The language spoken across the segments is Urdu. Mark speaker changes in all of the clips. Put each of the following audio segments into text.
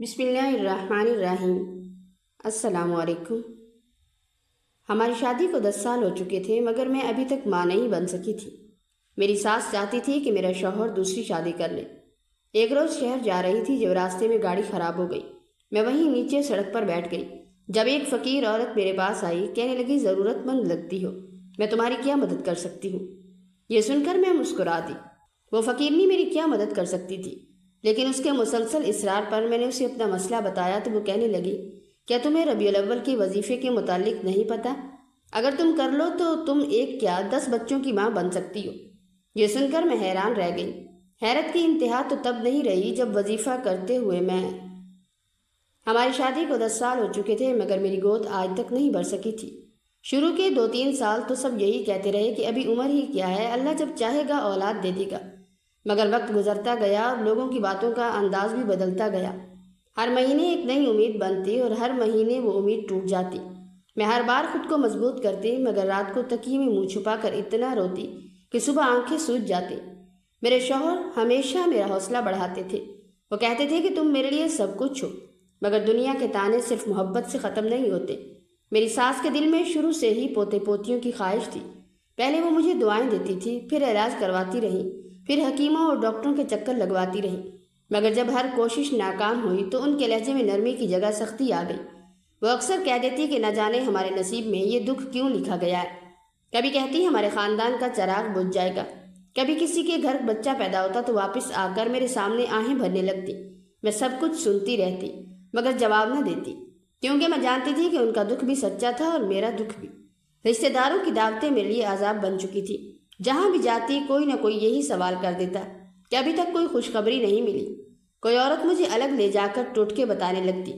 Speaker 1: بسم اللہ الرحمن الرحیم۔ السلام علیکم۔ ہماری شادی کو 10 سال ہو چکے تھے مگر میں ابھی تک ماں نہیں بن سکی تھی۔ میری ساس چاہتی تھی کہ میرا شوہر دوسری شادی کر لے۔ ایک روز شہر جا رہی تھی جب راستے میں گاڑی خراب ہو گئی۔ میں وہیں نیچے سڑک پر بیٹھ گئی جب ایک فقیر عورت میرے پاس آئی، کہنے لگی ضرورت مند لگتی ہو، میں تمہاری کیا مدد کر سکتی ہوں؟ یہ سن کر میں مسکرا دی۔ وہ فقیرنی میری کیا مدد کر سکتی تھی، لیکن اس کے مسلسل اصرار پر میں نے اسے اپنا مسئلہ بتایا تو وہ کہنے لگی، کیا تمہیں ربیع الاول کے وظیفے کے متعلق نہیں پتہ؟ اگر تم کر لو تو تم ایک کیا 10 بچوں کی ماں بن سکتی ہو۔ یہ سن کر میں حیران رہ گئی۔ حیرت کی انتہا تو تب نہیں رہی جب وظیفہ کرتے ہوئے ہماری شادی کو 10 سال ہو چکے تھے مگر میری گود آج تک نہیں بھر سکی تھی۔ شروع کے 2-3 سال تو سب یہی کہتے رہے کہ ابھی عمر ہی کیا ہے، اللہ جب چاہے گا اولاد دے دے گا۔ مگر وقت گزرتا گیا اور لوگوں کی باتوں کا انداز بھی بدلتا گیا۔ ہر مہینے ایک نئی امید بنتی اور ہر مہینے وہ امید ٹوٹ جاتی۔ میں ہر بار خود کو مضبوط کرتی مگر رات کو تکیے میں منہ چھپا کر اتنا روتی کہ صبح آنکھیں سوج جاتی۔ میرے شوہر ہمیشہ میرا حوصلہ بڑھاتے تھے۔ وہ کہتے تھے کہ تم میرے لیے سب کچھ ہو، مگر دنیا کے تانے صرف محبت سے ختم نہیں ہوتے۔ میری ساس کے دل میں شروع سے ہی پوتے پوتیوں کی خواہش تھی۔ پہلے وہ مجھے دعائیں دیتی تھی، پھر علاج کرواتی رہی، پھر حکیموں اور ڈاکٹروں کے چکر لگواتی رہی، مگر جب ہر کوشش ناکام ہوئی تو ان کے لہجے میں نرمی کی جگہ سختی آ گئی۔ وہ اکثر کہہ دیتی کہ نہ جانے ہمارے نصیب میں یہ دکھ کیوں لکھا گیا ہے۔ کبھی کہتی ہمارے خاندان کا چراغ بجھ جائے گا۔ کبھی کسی کے گھر بچہ پیدا ہوتا تو واپس آ کر میرے سامنے آہیں بھرنے لگتی۔ میں سب کچھ سنتی رہتی مگر جواب نہ دیتی، کیونکہ میں جانتی تھی کہ ان کا دکھ بھی سچا تھا اور میرا دکھ بھی۔ رشتہ داروں کی دعوتیں میرے لیے عذاب بن چکی تھی۔ جہاں بھی جاتی کوئی نہ کوئی یہی سوال کر دیتا کہ ابھی تک کوئی خوشخبری نہیں ملی۔ کوئی عورت مجھے الگ لے جا کر ٹوٹکے بتانے لگتی،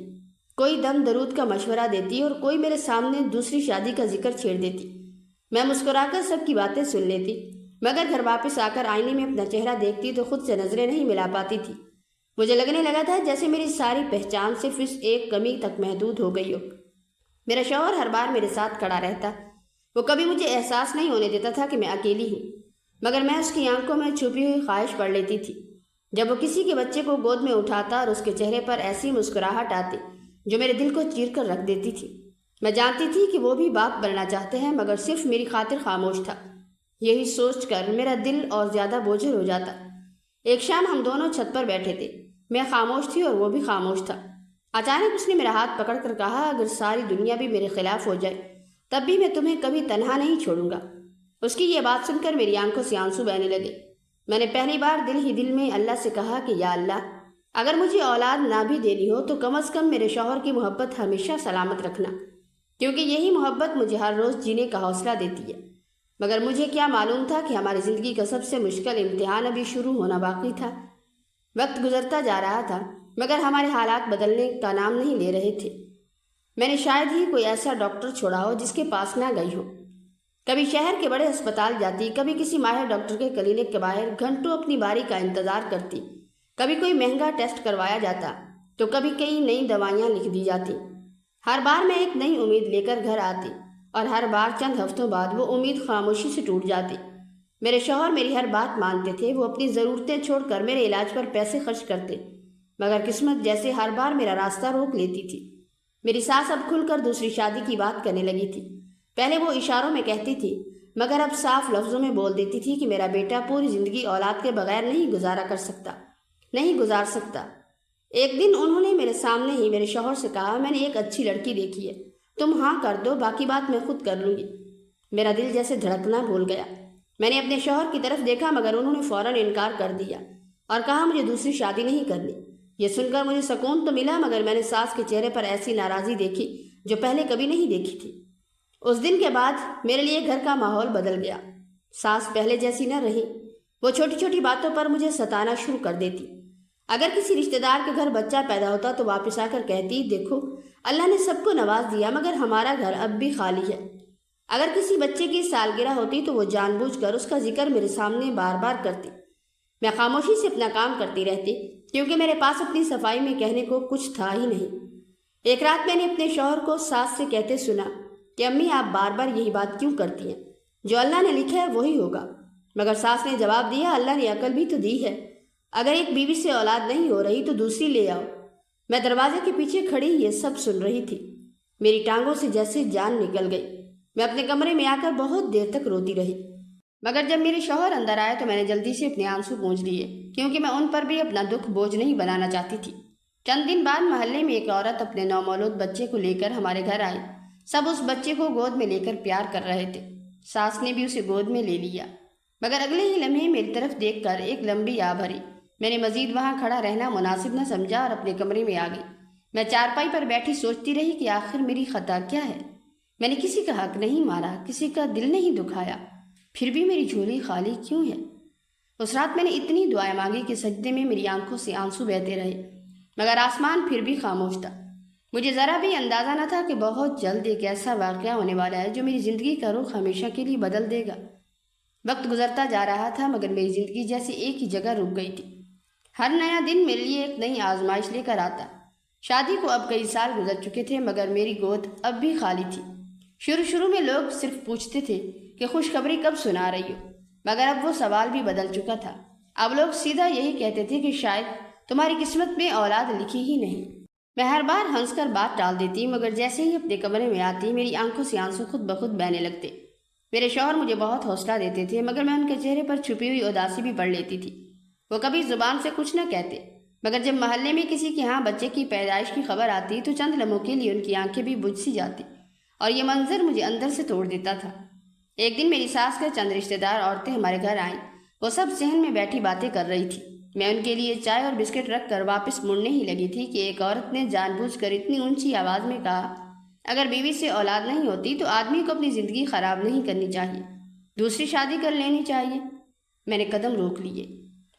Speaker 1: کوئی دم درود کا مشورہ دیتی اور کوئی میرے سامنے دوسری شادی کا ذکر چھیڑ دیتی۔ میں مسکرا کر سب کی باتیں سن لیتی مگر گھر واپس آ کر آئینے میں اپنا چہرہ دیکھتی تو خود سے نظریں نہیں ملا پاتی تھی۔ مجھے لگنے لگا تھا جیسے میری ساری پہچان صرف اس ایک کمی تک محدود ہو گئی ہو۔ میرا شوہر ہر بار میرے ساتھ کھڑا رہتا۔ وہ کبھی مجھے احساس نہیں ہونے دیتا تھا کہ میں اکیلی ہوں، مگر میں اس کی آنکھوں میں چھپی ہوئی خواہش پڑھ لیتی تھی۔ جب وہ کسی کے بچے کو گود میں اٹھاتا اور اس کے چہرے پر ایسی مسکراہٹ آتی جو میرے دل کو چیر کر رکھ دیتی تھی۔ میں جانتی تھی کہ وہ بھی باپ بننا چاہتے ہیں مگر صرف میری خاطر خاموش تھا۔ یہی سوچ کر میرا دل اور زیادہ بوجھل ہو جاتا۔ ایک شام ہم دونوں چھت پر بیٹھے تھے۔ میں خاموش تھی اور وہ بھی خاموش تھا۔ اچانک اس نے میرا ہاتھ پکڑ کر کہا، اگر ساری دنیا بھی میرے خلاف ہو جائے تب بھی میں تمہیں کبھی تنہا نہیں چھوڑوں گا۔ اس کی یہ بات سن کر میری آنکھوں سے آنسو بہنے لگے۔ میں نے پہلی بار دل ہی دل میں اللہ سے کہا کہ یا اللہ، اگر مجھے اولاد نہ بھی دینی ہو تو کم از کم میرے شوہر کی محبت ہمیشہ سلامت رکھنا، کیونکہ یہی محبت مجھے ہر روز جینے کا حوصلہ دیتی ہے۔ مگر مجھے کیا معلوم تھا کہ ہماری زندگی کا سب سے مشکل امتحان ابھی شروع ہونا باقی تھا۔ وقت گزرتا جا رہا تھا مگر ہمارے حالات بدلنے کا نام نہیں لے رہے تھے۔ میں نے شاید ہی کوئی ایسا ڈاکٹر چھوڑا ہو جس کے پاس نہ گئی ہو۔ کبھی شہر کے بڑے ہسپتال جاتی، کبھی کسی ماہر ڈاکٹر کے کلینک کے باہر گھنٹوں اپنی باری کا انتظار کرتی، کبھی کوئی مہنگا ٹیسٹ کروایا جاتا تو کبھی کئی نئی دوائیاں لکھ دی جاتی۔ ہر بار میں ایک نئی امید لے کر گھر آتی اور ہر بار چند ہفتوں بعد وہ امید خاموشی سے ٹوٹ جاتی۔ میرے شوہر میری ہر بات مانتے تھے، وہ اپنی ضرورتیں چھوڑ کر میرے علاج پر پیسے خرچ کرتے، مگر قسمت جیسے ہر بار میرا راستہ روک لیتی تھی۔ میری ساس اب کھل کر دوسری شادی کی بات کرنے لگی تھی۔ پہلے وہ اشاروں میں کہتی تھی مگر اب صاف لفظوں میں بول دیتی تھی کہ میرا بیٹا پوری زندگی اولاد کے بغیر نہیں گزار سکتا۔ ایک دن انہوں نے میرے سامنے ہی میرے شوہر سے کہا، میں نے ایک اچھی لڑکی دیکھی ہے، تم ہاں کر دو، باقی بات میں خود کر لوں گی۔ میرا دل جیسے دھڑکنا بھول گیا۔ میں نے اپنے شوہر کی طرف دیکھا مگر انہوں نے فوراً انکار کر دیا اور کہا مجھے دوسری شادی نہیں کرنی۔ یہ سن کر مجھے سکون تو ملا مگر میں نے ساس کے چہرے پر ایسی ناراضی دیکھی جو پہلے کبھی نہیں دیکھی تھی۔ اس دن کے بعد میرے لیے گھر کا ماحول بدل گیا۔ ساس پہلے جیسی نہ رہی۔ وہ چھوٹی چھوٹی باتوں پر مجھے ستانا شروع کر دیتی۔ اگر کسی رشتہ دار کے گھر بچہ پیدا ہوتا تو واپس آ کر کہتی، دیکھو اللہ نے سب کو نواز دیا مگر ہمارا گھر اب بھی خالی ہے۔ اگر کسی بچے کی سالگرہ ہوتی تو وہ جان بوجھ کر اس کا ذکر میرے سامنے بار بار کرتی۔ میں خاموشی سے اپنا کام کرتی رہتی کیونکہ میرے پاس اپنی صفائی میں کہنے کو کچھ تھا ہی نہیں۔ ایک رات میں نے اپنے شوہر کو ساس سے کہتے سنا کہ امی آپ بار بار یہی بات کیوں کرتی ہیں؟ جو اللہ نے لکھا ہے وہی ہوگا۔ مگر ساس نے جواب دیا، اللہ نے عقل بھی تو دی ہے، اگر ایک بیوی سے اولاد نہیں ہو رہی تو دوسری لے آؤ۔ میں دروازے کے پیچھے کھڑی یہ سب سن رہی تھی۔ میری ٹانگوں سے جیسے جان نکل گئی۔ میں اپنے کمرے میں آ کر بہت دیر تک روتی رہی، مگر جب میرے شوہر اندر آئے تو میں نے جلدی سے اپنے آنسو پونچھ لیے، کیونکہ میں ان پر بھی اپنا دکھ بوجھ نہیں بنانا چاہتی تھی۔ چند دن بعد محلے میں ایک عورت اپنے نومولود بچے کو لے کر ہمارے گھر آئی۔ سب اس بچے کو گود میں لے کر پیار کر رہے تھے۔ ساس نے بھی اسے گود میں لے لیا، مگر اگلے ہی لمحے میری طرف دیکھ کر ایک لمبی آہ بھری۔ میں نے مزید وہاں کھڑا رہنا مناسب نہ سمجھا اور اپنے کمرے میں آ گئی۔ میں چارپائی پر بیٹھی سوچتی رہی کہ آخر میری خطا کیا ہے۔ میں نے کسی کا حق نہیں مارا، کسی کا دل نہیں دکھایا، پھر بھی میری جھولی خالی کیوں ہے؟ اس رات میں نے اتنی دعائیں مانگی کہ سجدے میں میری آنکھوں سے آنسو بہتے رہے، مگر آسمان پھر بھی خاموش تھا۔ مجھے ذرا بھی اندازہ نہ تھا کہ بہت جلد ایک ایسا واقعہ ہونے والا ہے جو میری زندگی کا رخ ہمیشہ کے لیے بدل دے گا۔ وقت گزرتا جا رہا تھا، مگر میری زندگی جیسے ایک ہی جگہ رک گئی تھی۔ ہر نیا دن میرے لیے ایک نئی آزمائش لے کر آتا۔ شادی کو اب کئی سال گزر چکے تھے، مگر میری گود اب بھی خالی تھی۔ شروع میں لوگ صرف پوچھتے تھے کہ خوشخبری کب سنا رہی ہو، مگر اب وہ سوال بھی بدل چکا تھا۔ اب لوگ سیدھا یہی کہتے تھے کہ شاید تمہاری قسمت میں اولاد لکھی ہی نہیں۔ میں ہر بار ہنس کر بات ٹال دیتی، مگر جیسے ہی اپنے کمرے میں آتی میری آنکھوں سے آنسو خود بخود بہنے لگتے۔ میرے شوہر مجھے بہت حوصلہ دیتے تھے، مگر میں ان کے چہرے پر چھپی ہوئی اداسی بھی پڑھ لیتی تھی۔ وہ کبھی زبان سے کچھ نہ کہتے، مگر جب محلے میں کسی کے ہاں بچے کی پیدائش کی خبر آتی تو چند لمحوں کے لیے ان کی آنکھیں بھی بجھ سی جاتی، اور یہ منظر مجھے اندر سے توڑ دیتا تھا۔ ایک دن میری ساس کے چند رشتہ دار عورتیں ہمارے گھر آئیں۔ وہ سب صحن میں بیٹھی باتیں کر رہی تھی۔ میں ان کے لیے چائے اور بسکٹ رکھ کر واپس مڑنے ہی لگی تھی کہ ایک عورت نے جان بوجھ کر اتنی اونچی آواز میں کہا، اگر بیوی سے اولاد نہیں ہوتی تو آدمی کو اپنی زندگی خراب نہیں کرنی چاہیے، دوسری شادی کر لینی چاہیے۔ میں نے قدم روک لیے۔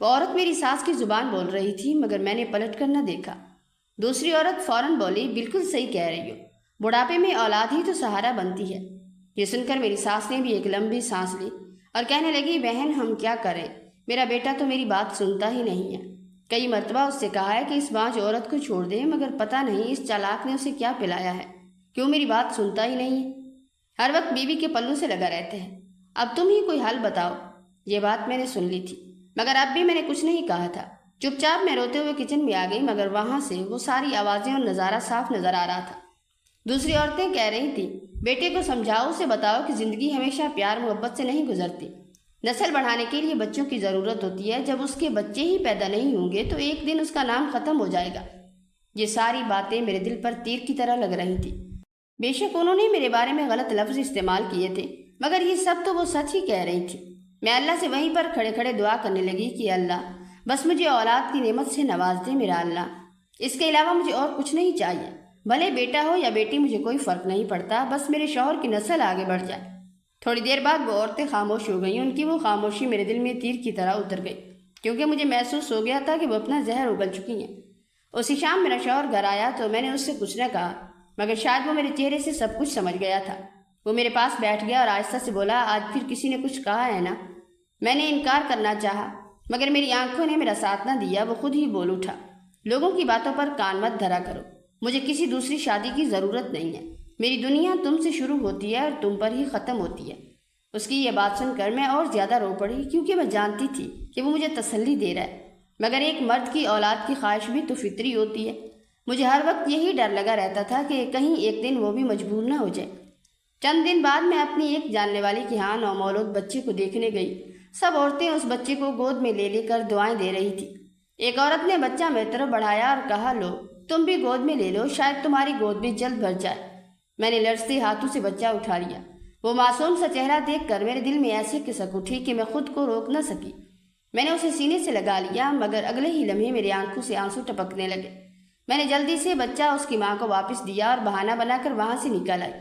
Speaker 1: وہ عورت میری ساس کی زبان بول رہی تھی، مگر میں نے پلٹ کر نہ دیکھا۔ دوسری عورت فوراً بولی، بالکل صحیح کہہ رہی ہو، بڑھاپے میں اولاد ہی تو سہارا بنتی ہے۔ یہ سن کر میری ساس نے بھی ایک لمبی سانس لی اور کہنے لگی، بہن ہم کیا کریں، میرا بیٹا تو میری بات سنتا ہی نہیں ہے۔ کئی مرتبہ اس سے کہا ہے کہ اس بانجھ عورت کو چھوڑ دے، مگر پتہ نہیں اس چالاک نے اسے کیا پلایا ہے، کیوں میری بات سنتا ہی نہیں ہے، ہر وقت بیوی کے پلو سے لگا رہتا ہے۔ اب تم ہی کوئی حل بتاؤ۔ یہ بات میں نے سن لی تھی، مگر اب بھی میں نے کچھ نہیں کہا تھا۔ چپ چاپ میں روتے ہوئے کچن میں آ گئی، مگر وہاں سے وہ ساری آوازیں اور نظارہ صاف نظر آ رہا تھا۔ دوسری عورتیں کہہ رہی تھیں، بیٹے کو سمجھاؤ، اسے بتاؤ کہ زندگی ہمیشہ پیار محبت سے نہیں گزرتی، نسل بڑھانے کے لیے بچوں کی ضرورت ہوتی ہے، جب اس کے بچے ہی پیدا نہیں ہوں گے تو ایک دن اس کا نام ختم ہو جائے گا۔ یہ ساری باتیں میرے دل پر تیر کی طرح لگ رہی تھی۔ بے شک انہوں نے میرے بارے میں غلط لفظ استعمال کیے تھے، مگر یہ سب تو وہ سچ ہی کہہ رہی تھی۔ میں اللہ سے وہیں پر کھڑے کھڑے دعا کرنے لگی کہ اللہ بس مجھے اولاد کی نعمت سے نواز دے میرا اللہ، اس کے علاوہ مجھے اور کچھ نہیں چاہیے، بھلے بیٹا ہو یا بیٹی مجھے کوئی فرق نہیں پڑتا، بس میرے شوہر کی نسل آگے بڑھ جائے۔ تھوڑی دیر بعد وہ عورتیں خاموش ہو گئیں۔ ان کی وہ خاموشی میرے دل میں تیر کی طرح اتر گئی، کیونکہ مجھے محسوس ہو گیا تھا کہ وہ اپنا زہر اگل چکی ہیں۔ اسی شام میرا شوہر گھر آیا تو میں نے اس سے کچھ نہ کہا، مگر شاید وہ میرے چہرے سے سب کچھ سمجھ گیا تھا۔ وہ میرے پاس بیٹھ گیا اور آہستہ سے بولا، آج پھر کسی نے کچھ کہا ہے نا؟ میں نے انکار کرنا چاہا، مگر میری آنکھوں نے میرا ساتھ نہ دیا۔ وہ خود ہی بول اٹھا، لوگوں کی باتوں پر کان مت دھرا کرو، مجھے کسی دوسری شادی کی ضرورت نہیں ہے، میری دنیا تم سے شروع ہوتی ہے اور تم پر ہی ختم ہوتی ہے۔ اس کی یہ بات سن کر میں اور زیادہ رو پڑی، کیونکہ میں جانتی تھی کہ وہ مجھے تسلی دے رہا ہے، مگر ایک مرد کی اولاد کی خواہش بھی تو فطری ہوتی ہے۔ مجھے ہر وقت یہی ڈر لگا رہتا تھا کہ کہیں ایک دن وہ بھی مجبور نہ ہو جائے۔ چند دن بعد میں اپنی ایک جاننے والی کے ہاں نومولود بچے کو دیکھنے گئی۔ سب عورتیں اس بچے کو گود میں لے کر دعائیں دے رہی تھی۔ ایک عورت نے بچہ میری طرف بڑھایا اور کہا، لو تم بھی گود میں لے لو، شاید تمہاری گود بھی جلد بھر جائے۔ میں نے لرزتے ہاتھوں سے بچہ اٹھا لیا۔ وہ معصوم سا چہرہ دیکھ کر میرے دل میں ایسی کھسک اٹھی کہ میں خود کو روک نہ سکی۔ میں نے اسے سینے سے لگا لیا، مگر اگلے ہی لمحے میری آنکھوں سے آنسو ٹپکنے لگے۔ میں نے جلدی سے بچہ اس کی ماں کو واپس دیا اور بہانہ بنا کر وہاں سے نکل آئی۔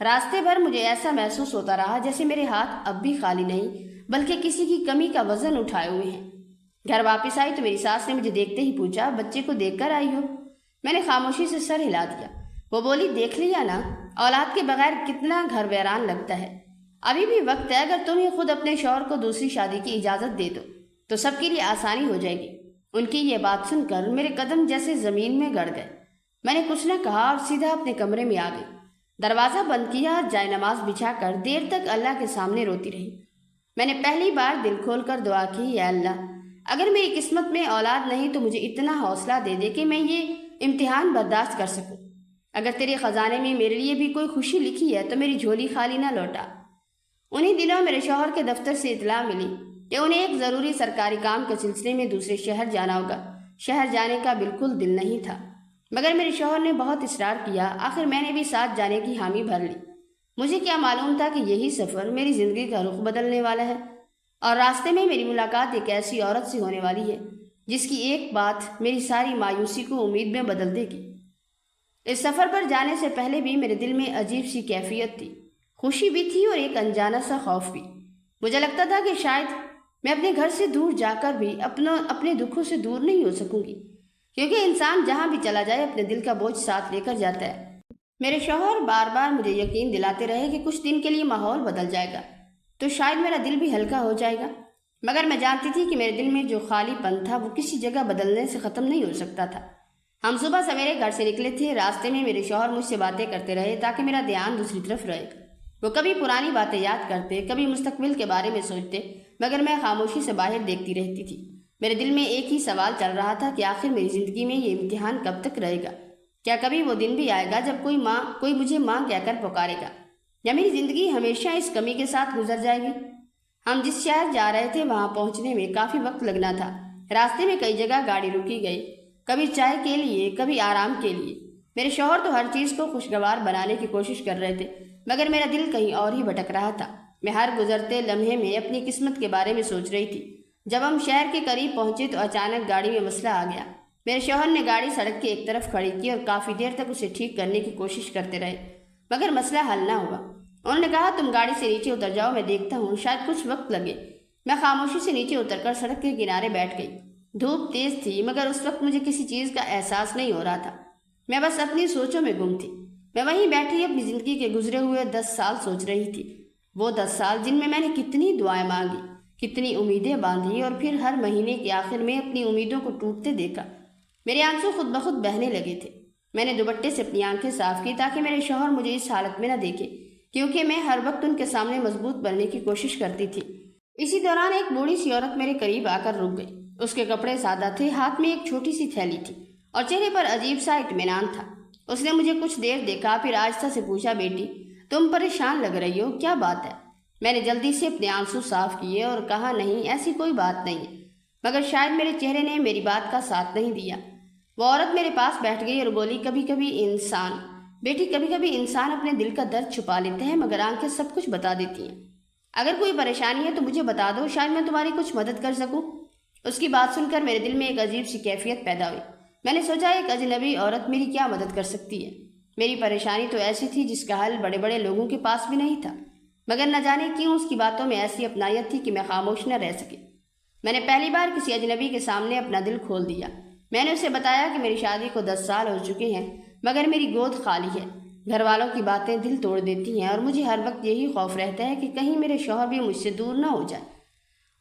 Speaker 1: راستے بھر مجھے ایسا محسوس ہوتا رہا جیسے میرے ہاتھ اب بھی خالی نہیں، بلکہ کسی کی کمی کا وزن اٹھائے ہوئے ہیں۔ گھر واپس آئی تو میری ساس نے مجھے دیکھتے ہی پوچھا، بچے کو دیکھ کر آئی ہو؟ میں نے خاموشی سے سر ہلا دیا۔ وہ بولی، دیکھ لیا نا، اولاد کے بغیر کتنا گھر ویران لگتا ہے۔ ابھی بھی وقت ہے، اگر تم ہی خود اپنے شوہر کو دوسری شادی کی اجازت دے دو تو سب کے لیے آسانی ہو جائے گی۔ ان کی یہ بات سن کر میرے قدم جیسے زمین میں گڑ گئے۔ میں نے کچھ نہ کہا اور سیدھا اپنے کمرے میں آ گئی۔ دروازہ بند کیا اور جائے نماز بچھا کر دیر تک اللہ کے سامنے روتی رہی۔ میں نے پہلی بار دل کھول کر دعا کی، اے اللہ اگر میری قسمت میں اولاد نہیں تو مجھے اتنا حوصلہ دے دے کہ میں یہ امتحان برداشت کر سکوں۔ اگر تیرے خزانے میں میرے لیے بھی کوئی خوشی لکھی ہے تو میری جھولی خالی نہ لوٹا۔ انہی دنوں میرے شوہر کے دفتر سے اطلاع ملی کہ انہیں ایک ضروری سرکاری کام کے سلسلے میں دوسرے شہر جانا ہوگا۔ شہر جانے کا بالکل دل نہیں تھا، مگر میرے شوہر نے بہت اصرار کیا۔ آخر میں نے بھی ساتھ جانے کی حامی بھر لی۔ مجھے کیا معلوم تھا کہ یہی سفر میری زندگی کا رخ بدلنے والا ہے، اور راستے میں میری ملاقات ایک ایسی عورت سے ہونے والی ہے جس کی ایک بات میری ساری مایوسی کو امید میں بدل دے گی۔ اس سفر پر جانے سے پہلے بھی میرے دل میں عجیب سی کیفیت تھی، خوشی بھی تھی اور ایک انجانا سا خوف بھی۔ مجھے لگتا تھا کہ شاید میں اپنے گھر سے دور جا کر بھی اپنے دکھوں سے دور نہیں ہو سکوں گی، کیونکہ انسان جہاں بھی چلا جائے اپنے دل کا بوجھ ساتھ لے کر جاتا ہے۔ میرے شوہر بار بار مجھے یقین دلاتے رہے کہ کچھ دن کے لیے ماحول بدل جائے گا تو شاید میرا دل بھی ہلکا ہو جائے گا، مگر میں جانتی تھی کہ میرے دل میں جو خالی پن تھا وہ کسی جگہ بدلنے سے ختم نہیں ہو سکتا تھا۔ ہم صبح سویرے گھر سے نکلے تھے۔ راستے میں میرے شوہر مجھ سے باتیں کرتے رہے تاکہ میرا دھیان دوسری طرف رہے۔ وہ کبھی پرانی باتیں یاد کرتے، کبھی مستقبل کے بارے میں سوچتے، مگر میں خاموشی سے باہر دیکھتی رہتی تھی۔ میرے دل میں ایک ہی سوال چل رہا تھا کہ آخر میری زندگی میں یہ امتحان کب تک رہے گا؟ کیا کبھی وہ دن بھی آئے گا جب کوئی مجھے ماں کہہ کر پکارے گا، یا میری زندگی ہمیشہ اس کمی کے ساتھ گزر جائے گی؟ ہم جس شہر جا رہے تھے وہاں پہنچنے میں کافی وقت لگنا تھا۔ راستے میں کئی جگہ گاڑی روکی گئی، کبھی چائے کے لیے، کبھی آرام کے لیے۔ میرے شوہر تو ہر چیز کو خوشگوار بنانے کی کوشش کر رہے تھے، مگر میرا دل کہیں اور ہی بھٹک رہا تھا۔ میں ہر گزرتے لمحے میں اپنی قسمت کے بارے میں سوچ رہی تھی۔ جب ہم شہر کے قریب پہنچے تو اچانک گاڑی میں مسئلہ آ گیا۔ میرے شوہر نے گاڑی سڑک کے ایک طرف کھڑی کی اور کافی دیر تک اسے ٹھیک کرنے کی کوشش کرتے رہے، مگر مسئلہ حل نہ ہوا۔ انہوں نے کہا تم گاڑی سے نیچے اتر جاؤ، میں دیکھتا ہوں، شاید کچھ وقت لگے۔ میں خاموشی سے نیچے اتر کر سڑک کے کنارے بیٹھ گئی۔ دھوپ تیز تھی، مگر اس وقت مجھے کسی چیز کا احساس نہیں ہو رہا تھا۔ میں بس اپنی سوچوں میں گم تھی۔ میں وہیں بیٹھی اپنی زندگی کے گزرے ہوئے 10 سال سوچ رہی تھی، وہ 10 سال جن میں نے کتنی دعائیں مانگی، کتنی امیدیں باندھی، اور پھر ہر مہینے کے آخر میں اپنی امیدوں کو ٹوٹتے دیکھا۔ میرے آنسو خود بخود بہنے لگے تھے۔ میں نے دوپٹے سے اپنی آنکھیں صاف کی تاکہ میرے شوہر مجھے اس حالت میں نہ دیکھے، کیونکہ میں ہر وقت ان کے سامنے مضبوط بننے کی کوشش کرتی تھی۔ اسی دوران ایک بوڑھی سی عورت میرے قریب آ کر رک گئی۔ اس کے کپڑے سادہ تھے، ہاتھ میں ایک چھوٹی سی تھیلی تھی اور چہرے پر عجیب سا اطمینان تھا۔ اس نے مجھے کچھ دیر دیکھا، پھر آہستہ سے پوچھا، بیٹی تم پریشان لگ رہی ہو، کیا بات ہے؟ میں نے جلدی سے اپنے آنسو صاف کیے اور کہا، نہیں ایسی کوئی بات نہیں ہے، مگر شاید میرے چہرے نے میری بات کا ساتھ نہیں دیا۔ وہ عورت میرے پاس بیٹھ گئی اور بولی، کبھی کبھی انسان اپنے دل کا درد چھپا لیتے ہیں، مگر آنکھیں سب کچھ بتا دیتی ہیں۔ اگر کوئی پریشانی ہے تو مجھے بتا دو، شاید میں تمہاری کچھ مدد کر سکوں۔ اس کی بات سن کر میرے دل میں ایک عجیب سی کیفیت پیدا ہوئی۔ میں نے سوچا، ایک اجنبی عورت میری کیا مدد کر سکتی ہے؟ میری پریشانی تو ایسی تھی جس کا حل بڑے بڑے لوگوں کے پاس بھی نہیں تھا، مگر نہ جانے کیوں اس کی باتوں میں ایسی اپنائیت تھی کہ میں خاموش نہ رہ سکی۔ میں نے پہلی بار کسی اجنبی کے سامنے اپنا دل کھول دیا۔ میں نے اسے بتایا کہ میری شادی کو 10 سال ہو چکے ہیں، مگر میری گود خالی ہے۔ گھر والوں کی باتیں دل توڑ دیتی ہیں اور مجھے ہر وقت یہی خوف رہتا ہے کہ کہیں میرے شوہر بھی مجھ سے دور نہ ہو جائے۔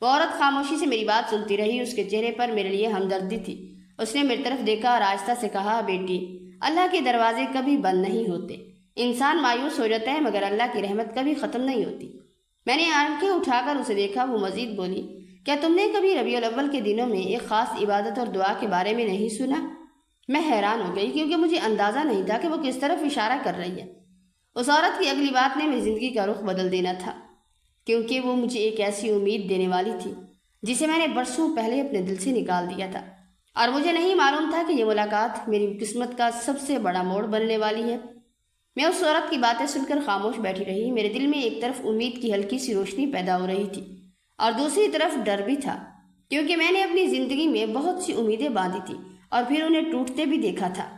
Speaker 1: وہ عورت خاموشی سے میری بات سنتی رہی۔ اس کے چہرے پر میرے لیے ہمدردی تھی۔ اس نے میری طرف دیکھا اور آہستہ سے کہا، بیٹی اللہ کے دروازے کبھی بند نہیں ہوتے، انسان مایوس ہو جاتا ہے مگر اللہ کی رحمت کبھی ختم نہیں ہوتی۔ میں نے آنکھیں اٹھا کر اسے دیکھا۔ وہ مزید بولی، کیا تم نے کبھی ربیع الاول کے دنوں میں ایک خاص عبادت اور دعا کے بارے میں نہیں سنا؟ میں حیران ہو گئی کیونکہ مجھے اندازہ نہیں تھا کہ وہ کس طرف اشارہ کر رہی ہے۔ اس عورت کی اگلی بات نے میری زندگی کا رخ بدل دینا تھا، کیونکہ وہ مجھے ایک ایسی امید دینے والی تھی جسے میں نے برسوں پہلے اپنے دل سے نکال دیا تھا، اور مجھے نہیں معلوم تھا کہ یہ ملاقات میری قسمت کا سب سے بڑا موڑ بننے والی ہے۔ میں اس عورت کی باتیں سن کر خاموش بیٹھی رہی۔ میرے دل میں ایک طرف امید کی ہلکی سی روشنی پیدا ہو رہی تھی اور دوسری طرف ڈر بھی تھا، کیونکہ میں نے اپنی زندگی میں بہت سی امیدیں باندھی تھی اور پھر انہیں ٹوٹتے بھی دیکھا تھا۔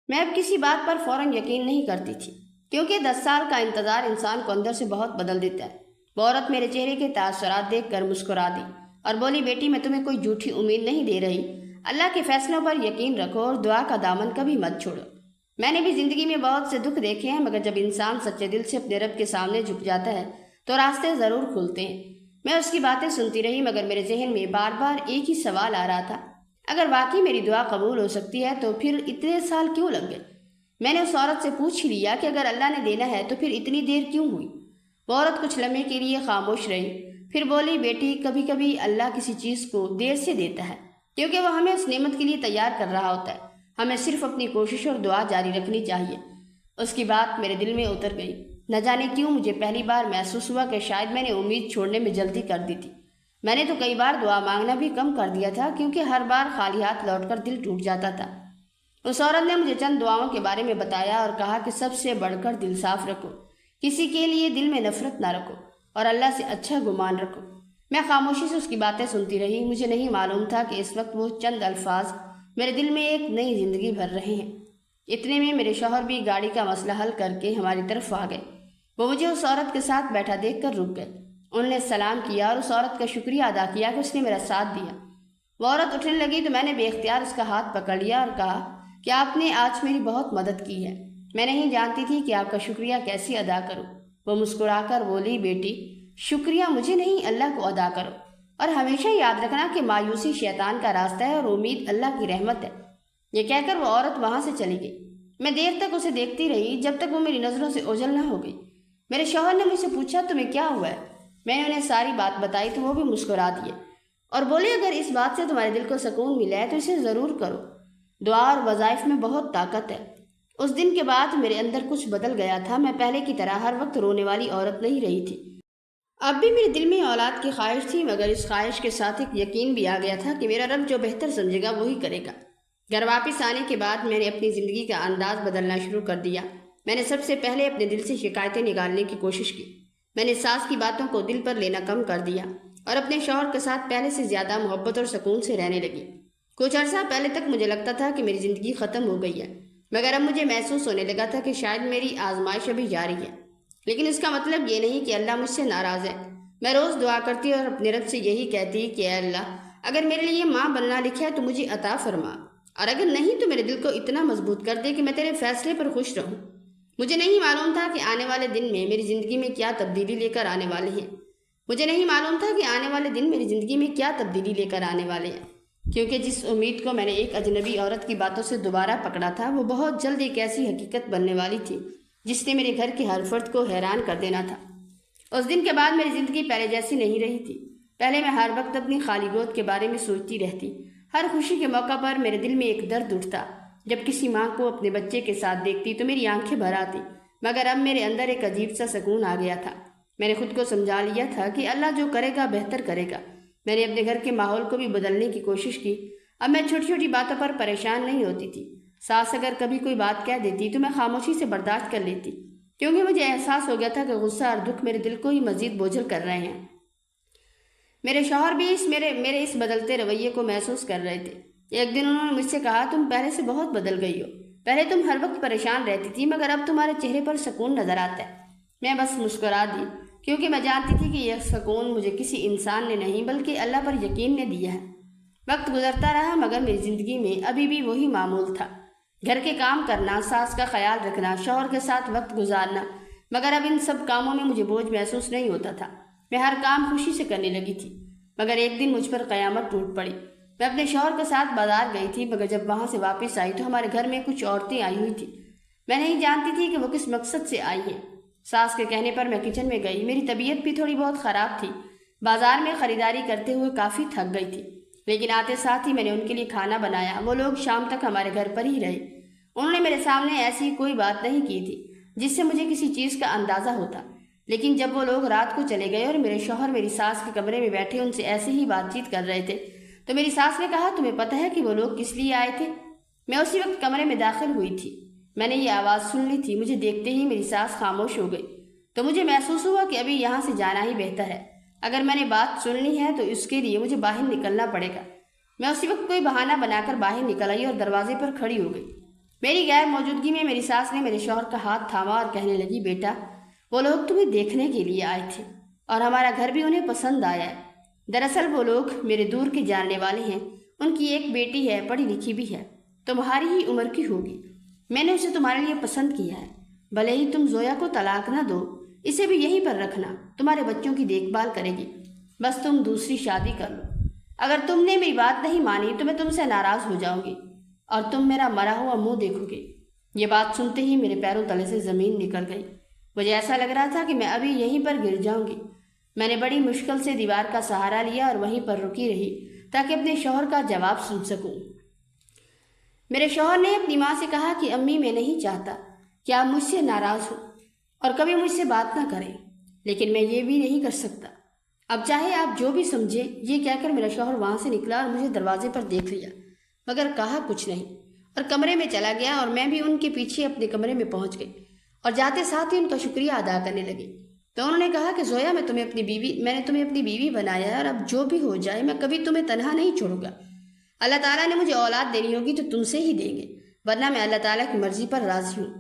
Speaker 1: میں اب کسی بات پر فوراً یقین نہیں کرتی تھی، کیونکہ 10 سال کا انتظار انسان کو اندر سے بہت بدل دیتا ہے۔ وہ عورت میرے چہرے کے تاثرات دیکھ کر مسکرا دی اور بولی، بیٹی میں تمہیں کوئی جھوٹی امید نہیں دے رہی، اللہ کے فیصلوں پر یقین رکھو اور دعا کا دامن کبھی مت چھوڑو۔ میں نے بھی زندگی میں بہت سے دکھ دیکھے ہیں، مگر جب انسان سچے دل سے اپنے رب کے سامنے جھک جاتا ہے تو راستے ضرور کھلتے ہیں۔ میں اس کی باتیں سنتی رہی، مگر میرے ذہن میں بار بار ایک ہی سوال آ رہا تھا، اگر واقعی میری دعا قبول ہو سکتی ہے تو پھر اتنے سال کیوں لگ گئے؟ میں نے اس عورت سے پوچھ ہی لیا کہ اگر اللہ نے دینا ہے تو پھر اتنی دیر کیوں ہوئی؟ وہ عورت کچھ لمحے کے لیے خاموش رہی، پھر بولی، بیٹی کبھی کبھی اللہ کسی چیز کو دیر سے دیتا ہے کیونکہ وہ ہمیں اس نعمت کے لیے تیار کر رہا ہوتا ہے۔ ہمیں صرف اپنی کوشش اور دعا جاری رکھنی چاہیے۔ اس کی بات میرے دل میں اتر گئی۔ نہ جانے کیوں مجھے پہلی بار محسوس ہوا کہ شاید میں نے امید چھوڑنے میں جلدی کر دی تھی۔ میں نے تو کئی بار دعا مانگنا بھی کم کر دیا تھا، کیونکہ ہر بار خالی ہاتھ لوٹ کر دل ٹوٹ جاتا تھا۔ اس عورت نے مجھے چند دعاؤں کے بارے میں بتایا اور کہا کہ سب سے بڑھ کر دل صاف رکھو، کسی کے لیے دل میں نفرت نہ رکھو اور اللہ سے اچھا گمان رکھو۔ میں خاموشی سے اس کی باتیں سنتی رہی۔ مجھے نہیں معلوم تھا کہ اس وقت وہ چند الفاظ میرے دل میں ایک نئی زندگی بھر رہے ہیں۔ اتنے میں میرے شوہر بھی گاڑی کا مسئلہ حل کر کے ہماری طرف آ گئے۔ وہ مجھے اس عورت کے ساتھ بیٹھا دیکھ کر رک گئے۔ انہوں نے سلام کیا اور اس عورت کا شکریہ ادا کیا کہ اس نے میرا ساتھ دیا۔ وہ عورت اٹھنے لگی تو میں نے بے اختیار اس کا ہاتھ پکڑ لیا اور کہا کہ آپ نے آج میری بہت مدد کی ہے۔ میں نہیں جانتی تھی کہ آپ کا شکریہ کیسے ادا کروں۔ وہ مسکرا کر بولی، بیٹی شکریہ مجھے نہیں اللہ کو ادا کرو، اور ہمیشہ یاد رکھنا کہ مایوسی شیطان کا راستہ ہے اور امید اللہ کی رحمت ہے۔ یہ کہہ کر وہ عورت وہاں سے چلی گئی۔ میں دیر تک اسے دیکھتی رہی، جب تک وہ میری نظروں سے اوجھل نہ ہو گئی۔ میرے شوہر نے مجھ سے پوچھا، تمہیں کیا ہوا ہے؟ میں نے انہیں ساری بات بتائی تو وہ بھی مسکرا دیے اور بولے، اگر اس بات سے تمہارے دل کو سکون ملا ہے تو اسے ضرور کرو۔ دعا اور وظائف میں بہت طاقت ہے۔ اس دن کے بعد میرے اندر کچھ بدل گیا تھا۔ میں پہلے کی طرح ہر وقت رونے والی عورت نہیں رہی تھی۔ اب بھی میرے دل میں اولاد کی خواہش تھی، مگر اس خواہش کے ساتھ ایک یقین بھی آ گیا تھا کہ میرا رب جو بہتر سمجھے گا وہی کرے گا۔ گھر واپس آنے کے بعد میں نے اپنی زندگی کا انداز بدلنا شروع کر دیا۔ میں نے سب سے پہلے اپنے دل سے شکایتیں نکالنے کی کوشش کی۔ میں نے ساس کی باتوں کو دل پر لینا کم کر دیا اور اپنے شوہر کے ساتھ پہلے سے زیادہ محبت اور سکون سے رہنے لگی۔ کچھ عرصہ پہلے تک مجھے لگتا تھا کہ میری زندگی ختم ہو گئی ہے، مگر اب مجھے محسوس ہونے لگا تھا کہ شاید میری آزمائش ابھی جاری ہے۔ لیکن اس کا مطلب یہ نہیں کہ اللہ مجھ سے ناراض ہے۔ میں روز دعا کرتی اور اپنے رب سے یہی کہتی کہ اے اللہ، اگر میرے لیے ماں بننا لکھا ہے تو مجھے عطا فرما، اور اگر نہیں تو میرے دل کو اتنا مضبوط کر دے کہ میں تیرے فیصلے پر خوش رہوں۔ مجھے نہیں معلوم تھا کہ آنے والے دن میں میری زندگی میں کیا تبدیلی لے کر آنے والے ہیں۔ مجھے نہیں معلوم تھا کہ آنے والے دن میری زندگی میں کیا تبدیلی لے کر آنے والے ہیں، کیونکہ جس امید کو میں نے ایک اجنبی عورت کی باتوں سے دوبارہ پکڑا تھا، وہ بہت جلد ایک ایسی حقیقت بننے والی تھی جس نے میرے گھر کے ہر فرد کو حیران کر دینا تھا۔ اس دن کے بعد میری زندگی پہلے جیسی نہیں رہی تھی۔ پہلے میں ہر وقت اپنی خالی گود کے بارے میں سوچتی رہتی۔ ہر خوشی کے موقع پر میرے دل میں ایک درد اٹھتا۔ جب کسی ماں کو اپنے بچے کے ساتھ دیکھتی تو میری آنکھیں بھر آتی، مگر اب میرے اندر ایک عجیب سا سکون آ گیا تھا۔ میں نے خود کو سمجھا لیا تھا کہ اللہ جو کرے گا بہتر کرے گا۔ میں نے اپنے گھر کے ماحول کو بھی بدلنے کی کوشش کی۔ اب میں چھوٹی چھوٹی باتوں پر پریشان نہیں ہوتی تھی۔ ساس اگر کبھی کوئی بات کہہ دیتی تو میں خاموشی سے برداشت کر لیتی، کیونکہ مجھے احساس ہو گیا تھا کہ غصہ اور دکھ میرے دل کو ہی مزید بوجھل کر رہے ہیں۔ میرے شوہر بھی میرے اس بدلتے رویے کو محسوس کر رہے تھے۔ ایک دن انہوں نے مجھ سے کہا، تم پہلے سے بہت بدل گئی ہو۔ پہلے تم ہر وقت پریشان رہتی تھی، مگر اب تمہارے چہرے پر سکون نظر آتا ہے۔ میں بس مسکرا دی، کیونکہ میں جانتی تھی کہ یہ سکون مجھے کسی انسان نے نہیں بلکہ اللہ پر یقین نے دیا ہے۔ وقت گزرتا رہا، مگر میری زندگی میں ابھی بھی وہی معمول تھا۔ گھر کے کام کرنا، ساس کا خیال رکھنا، شوہر کے ساتھ وقت گزارنا، مگر اب ان سب کاموں میں مجھے بوجھ محسوس نہیں ہوتا تھا۔ میں ہر کام خوشی سے کرنے لگی تھی، مگر ایک دن مجھ پر قیامت ٹوٹ پڑی۔ میں اپنے شوہر کے ساتھ بازار گئی تھی، مگر جب وہاں سے واپس آئی تو ہمارے گھر میں کچھ عورتیں آئی ہوئی تھیں۔ میں نہیں جانتی تھی کہ وہ کس مقصد سے آئی ہیں۔ ساس کے کہنے پر میں کچن میں گئی۔ میری طبیعت بھی تھوڑی بہت خراب تھی۔ بازار میں خریداری کرتے ہوئے کافی تھک گئی تھی، لیکن آتے ساتھ ہی میں نے ان کے لیے کھانا بنایا۔ وہ لوگ شام تک ہمارے گھر پر ہی رہے۔ انہوں نے میرے سامنے ایسی کوئی بات نہیں کی تھی جس سے مجھے کسی چیز کا اندازہ ہوتا، لیکن جب وہ لوگ رات کو چلے گئے اور میرے شوہر میری ساس کے کمرے میں بیٹھے ان سے ایسے ہی بات چیت کر رہے تھے تو میری ساس نے کہا، تمہیں پتہ ہے کہ وہ لوگ کس لیے آئے تھے؟ میں اسی وقت کمرے میں داخل ہوئی تھی۔ میں نے یہ آواز سن لی تھی۔ مجھے دیکھتے ہی میری ساس خاموش ہو گئی تو مجھے محسوس ہوا کہ ابھی یہاں سے جانا ہی بہتر ہے۔ اگر میں نے بات سننی ہے تو اس کے لیے مجھے باہر نکلنا پڑے گا۔ میں اسی وقت کوئی بہانہ بنا کر باہر نکل آئی اور دروازے پر کھڑی ہو گئی۔ میری غیر موجودگی میں میری ساس نے میرے شوہر کا ہاتھ تھاما اور کہنے لگی، بیٹا وہ لوگ تمہیں دیکھنے کے لیے آئے تھے اور ہمارا گھر بھی انہیں پسند آیا ہے۔ دراصل وہ لوگ میرے دور کے جاننے والے ہیں۔ ان کی ایک بیٹی ہے، پڑھی لکھی بھی ہے، تمہاری ہی عمر کی ہوگی۔ میں نے اسے تمہارے لیے پسند کیا ہے۔ بھلے ہی تم زویا کو طلاق نہ دو، اسے بھی یہیں پر رکھنا، تمہارے بچوں کی دیکھ بھال کرے گی۔ بس تم دوسری شادی کر لو۔ اگر تم نے میری بات نہیں مانی تو میں تم سے ناراض ہو جاؤں گی اور تم میرا مرا ہوا منہ دیکھو گے۔ یہ بات سنتے ہی میرے پیروں تلے سے زمین نکل گئی۔ مجھے ایسا لگ رہا تھا کہ میں ابھی یہیں پر گر جاؤں گی۔ میں نے بڑی مشکل سے دیوار کا سہارا لیا اور وہیں پر رکی رہی تاکہ اپنے شوہر کا جواب سن سکوں۔ میرے شوہر نے اپنی ماں سے کہا کہ امی میں نہیں چاہتا کہ آپ مجھ سے ناراض ہوں اور کبھی مجھ سے بات نہ کریں، لیکن میں یہ بھی نہیں کر سکتا، اب چاہے آپ جو بھی سمجھیں۔ یہ کہہ کر میرا شوہر وہاں سے نکلا اور مجھے دروازے پر دیکھ لیا، مگر کہا کچھ نہیں، اور کمرے میں چلا گیا، اور میں بھی ان کے پیچھے اپنے کمرے میں پہنچ گئی اور جاتے ساتھ ہی ان کا شکریہ ادا کرنے لگی۔ تو انہوں نے کہا کہ زویا، میں نے تمہیں اپنی بیوی بنایا ہے، اور اب جو بھی ہو جائے میں کبھی تمہیں تنہا نہیں چھوڑوں گا۔ اللہ تعالیٰ نے مجھے اولاد دینی ہوگی تو تم سے ہی دیں گے، ورنہ میں اللہ تعالیٰ کی مرضی پر راضی ہوں۔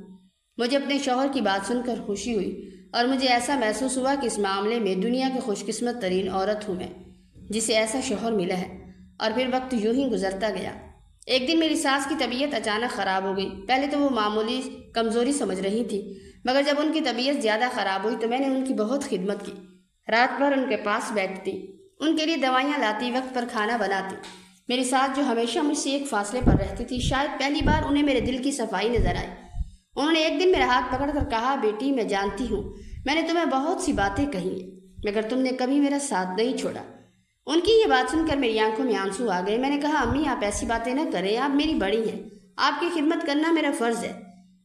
Speaker 1: مجھے اپنے شوہر کی بات سن کر خوشی ہوئی، اور مجھے ایسا محسوس ہوا کہ اس معاملے میں دنیا کی خوش قسمت ترین عورت ہوں میں، جسے ایسا شوہر ملا ہے۔ اور پھر وقت یوں ہی گزرتا گیا۔ ایک دن میری ساس کی طبیعت اچانک خراب ہو گئی۔ پہلے تو وہ معمولی کمزوری سمجھ رہی تھی، مگر جب ان کی طبیعت زیادہ خراب ہوئی تو میں نے ان کی بہت خدمت کی۔ رات بھر ان کے پاس بیٹھتی، ان کے لیے دوائیاں لاتی، وقت پر کھانا بناتی۔ میری ساس جو ہمیشہ مجھ سے ایک فاصلے پر رہتی تھی، شاید پہلی بار انہیں میرے دل کی صفائی نظر آئی۔ انہوں نے ایک دن میرا ہاتھ پکڑ کر کہا، بیٹی، میں جانتی ہوں میں نے تمہیں بہت سی باتیں کہی ہیں، مگر تم نے کبھی میرا ساتھ نہیں چھوڑا۔ ان کی یہ بات سن کر میری آنکھوں میں آنسو آ گئے۔ میں نے کہا، امی آپ ایسی باتیں نہ کریں، آپ میری بڑی ہیں، آپ کی خدمت کرنا میرا فرض ہے۔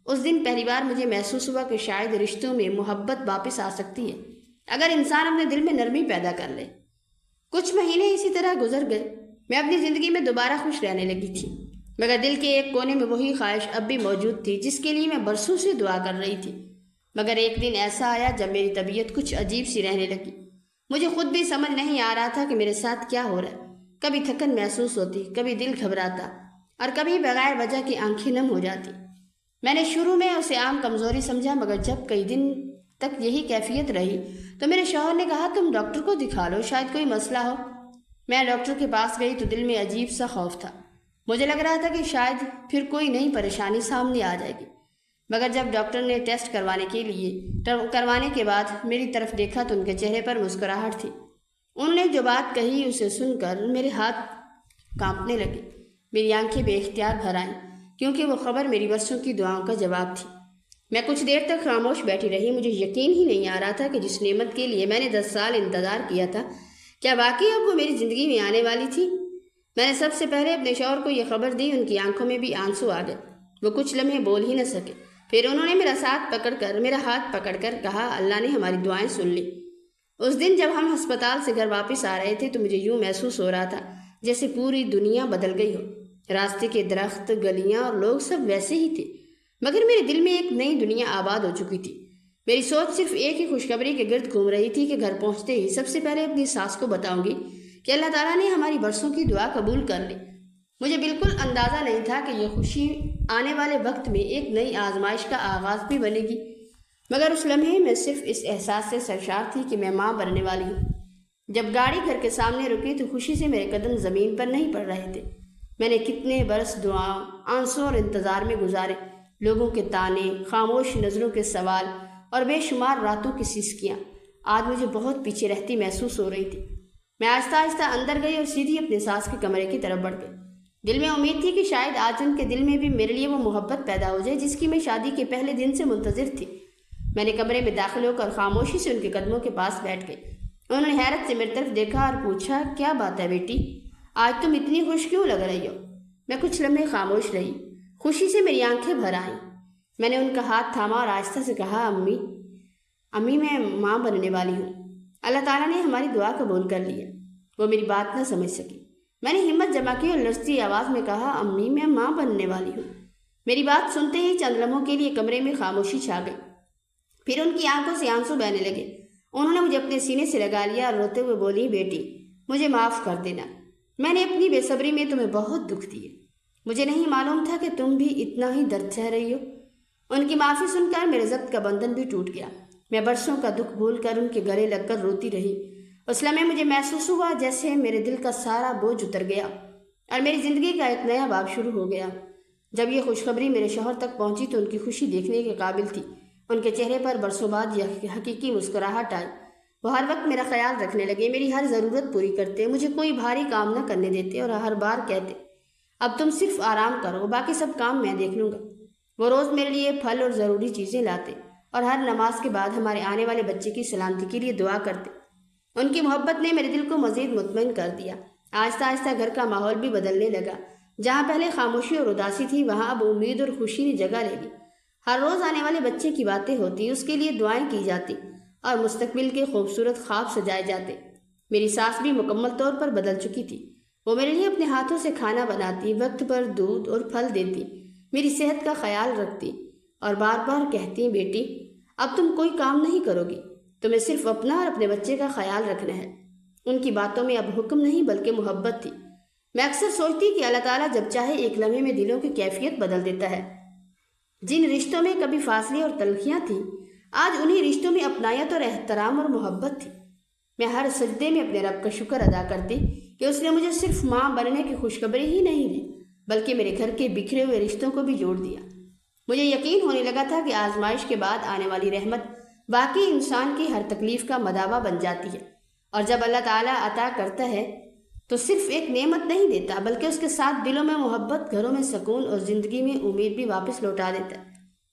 Speaker 1: اس دن پہلی بار مجھے محسوس ہوا کہ شاید رشتوں میں محبت واپس آ سکتی ہے اگر انسان اپنے دل میں نرمی پیدا کر لے۔ کچھ مہینے اسی طرح گزر گئے۔ میں اپنی زندگی میں دوبارہ خوش رہنے لگی تھی، مگر دل کے ایک کونے میں وہی خواہش اب بھی موجود تھی جس کے لیے میں برسوں سے دعا کر رہی تھی۔ مگر ایک دن ایسا آیا جب میری طبیعت کچھ عجیب سی رہنے لگی۔ مجھے خود بھی سمجھ نہیں آ رہا تھا کہ میرے ساتھ کیا ہو رہا ہے۔ کبھی تھکن محسوس ہوتی، کبھی دل گھبراتا، اور کبھی بغیر وجہ کی آنکھیں نم ہو جاتی۔ میں نے شروع میں اسے عام کمزوری سمجھا، مگر جب کئی دن تک یہی کیفیت رہی تو میرے شوہر نے کہا، تم ڈاکٹر کو دکھا لو، شاید کوئی مسئلہ ہو۔ میں ڈاکٹر کے پاس گئی تو دل میں عجیب سا خوف تھا۔ مجھے لگ رہا تھا کہ شاید پھر کوئی نئی پریشانی سامنے آ جائے گی، مگر جب ڈاکٹر نے ٹیسٹ کروانے کے بعد میری طرف دیکھا تو ان کے چہرے پر مسکراہٹ تھی۔ انہوں نے جو بات کہی اسے سن کر میرے ہاتھ کانپنے لگے، میری آنکھیں بے اختیار بھر آئیں، کیونکہ وہ خبر میری برسوں کی دعاؤں کا جواب تھی۔ میں کچھ دیر تک خاموش بیٹھی رہی۔ مجھے یقین ہی نہیں آ رہا تھا کہ جس نعمت کے لیے میں نے 10 سال انتظار کیا تھا، کیا واقعی اب وہ میری زندگی میں آنے والی تھی۔ میں نے سب سے پہلے اپنے شوہر کو یہ خبر دی۔ ان کی آنکھوں میں بھی آنسو آ گئے، وہ کچھ لمحے بول ہی نہ سکے۔ پھر انہوں نے میرا ہاتھ پکڑ کر کہا، اللہ نے ہماری دعائیں سن لی۔ اس دن جب ہم ہسپتال سے گھر واپس آ رہے تھے تو مجھے یوں محسوس ہو رہا تھا جیسے پوری دنیا بدل گئی ہو۔ راستے کے درخت، گلیاں اور لوگ سب ویسے ہی تھے، مگر میرے دل میں ایک نئی دنیا آباد ہو چکی تھی۔ میری سوچ صرف ایک ہی خوشخبری کے گرد گھوم رہی تھی کہ گھر پہنچتے ہی سب سے پہلے اپنی ساس کو بتاؤں گی کہ اللہ تعالیٰ نے ہماری برسوں کی دعا قبول کر لی۔ مجھے بالکل اندازہ نہیں تھا کہ یہ خوشی آنے والے وقت میں ایک نئی آزمائش کا آغاز بھی بنے گی، مگر اس لمحے میں صرف اس احساس سے سرشار تھی کہ میں ماں بننے والی ہوں۔ جب گاڑی گھر کے سامنے رکی تو خوشی سے میرے قدم زمین پر نہیں پڑ رہے تھے۔ میں نے کتنے برس دعاؤں، آنسوں اور انتظار میں گزارے، لوگوں کے تانے، خاموش نظروں کے سوال اور بے شمار راتوں کی سسکیاں۔ آج مجھے بہت پیچھے رہتی محسوس ہو رہی تھی۔ میں آہستہ آہستہ اندر گئی اور سیدھی اپنے ساس کے کمرے کی طرف بڑھ گئی۔ دل میں امید تھی کہ شاید آج ان کے دل میں بھی میرے لیے وہ محبت پیدا ہو جائے جس کی میں شادی کے پہلے دن سے منتظر تھی۔ میں نے کمرے میں داخل ہو کر خاموشی سے ان کے قدموں کے پاس بیٹھ گئی۔ انہوں نے حیرت سے میری طرف دیکھا اور پوچھا، کیا بات ہے بیٹی، آج تم اتنی خوش کیوں لگ رہی ہو؟ میں کچھ لمحے خاموش رہی۔ خوشی سے میری آنکھیں بھر آئیں۔ میں نے ان کا ہاتھ تھاما اور آہستہ سے کہا، امی میں ماں بننے والی ہوں، اللہ تعالیٰ نے ہماری دعا قبول کر لی ہے۔ وہ میری بات نہ سمجھ سکی۔ میں نے ہمت جمع کی اور لرزتی آواز میں کہا، امی میں ماں بننے والی ہوں۔ میری بات سنتے ہی چند لمحوں کے لیے کمرے میں خاموشی چھا گئی، پھر ان کی آنکھوں سے آنسو بہنے لگے۔ انہوں نے مجھے اپنے سینے سے لگا لیا اور روتے ہوئے بولی، بیٹی مجھے معاف کر دینا، میں نے اپنی بے صبری میں تمہیں بہت دکھ دیے، مجھے نہیں معلوم تھا کہ تم بھی اتنا ہی درد سہ رہی ہو۔ ان کی معافی سن کر میرے ضبط کا بندھن بھی ٹوٹ گیا۔ میں برسوں کا دکھ بھول کر ان کے گلے لگ کر روتی رہی۔ اس لمحے مجھے محسوس ہوا جیسے میرے دل کا سارا بوجھ اتر گیا اور میری زندگی کا ایک نیا باب شروع ہو گیا۔ جب یہ خوشخبری میرے شوہر تک پہنچی تو ان کی خوشی دیکھنے کے قابل تھی۔ ان کے چہرے پر برسوں بعد یہ حقیقی مسکراہٹ آئی۔ وہ ہر وقت میرا خیال رکھنے لگے، میری ہر ضرورت پوری کرتے، مجھے کوئی بھاری کام نہ کرنے دیتے اور ہر بار کہتے، اب تم صرف آرام کرو، باقی سب کام میں دیکھ لوں گا۔ وہ روز میرے لیے پھل اور ضروری چیزیں لاتے اور ہر نماز کے بعد ہمارے آنے والے بچے کی سلامتی کے لیے دعا کرتے۔ ان کی محبت نے میرے دل کو مزید مطمئن کر دیا۔ آہستہ آہستہ گھر کا ماحول بھی بدلنے لگا۔ جہاں پہلے خاموشی اور اداسی تھی وہاں اب امید اور خوشی نے جگہ لے لی۔ ہر روز آنے والے بچے کی باتیں ہوتی، اس کے لیے دعائیں کی جاتی اور مستقبل کے خوبصورت خواب سجائے جاتے۔ میری ساس بھی مکمل طور پر بدل چکی تھی۔ وہ میرے لیے اپنے ہاتھوں سے کھانا بناتی، وقت پر دودھ اور پھل دیتی، میری صحت کا خیال رکھتی اور بار بار کہتی، بیٹی اب تم کوئی کام نہیں کرو گی، تمہیں صرف اپنا اور اپنے بچے کا خیال رکھنا ہے۔ ان کی باتوں میں اب حکم نہیں بلکہ محبت تھی۔ میں اکثر سوچتی کہ اللہ تعالیٰ جب چاہے ایک لمحے میں دلوں کی کیفیت بدل دیتا ہے۔ جن رشتوں میں کبھی فاصلے اور تلخیاں تھیں، آج انہی رشتوں میں اپنائیت اور احترام اور محبت تھی۔ میں ہر سجدے میں اپنے رب کا شکر ادا کرتی کہ اس نے مجھے صرف ماں بننے کی خوشخبری ہی نہیں دی بلکہ میرے گھر کے بکھرے ہوئے رشتوں کو بھی جوڑ دیا۔ مجھے یقین ہونے لگا تھا کہ آزمائش کے بعد آنے والی رحمت باقی انسان کی ہر تکلیف کا مداوع بن جاتی ہے، اور جب اللہ تعالیٰ عطا کرتا ہے تو صرف ایک نعمت نہیں دیتا بلکہ اس کے ساتھ دلوں میں محبت، گھروں میں سکون اور زندگی میں امید بھی واپس لوٹا دیتا ہے۔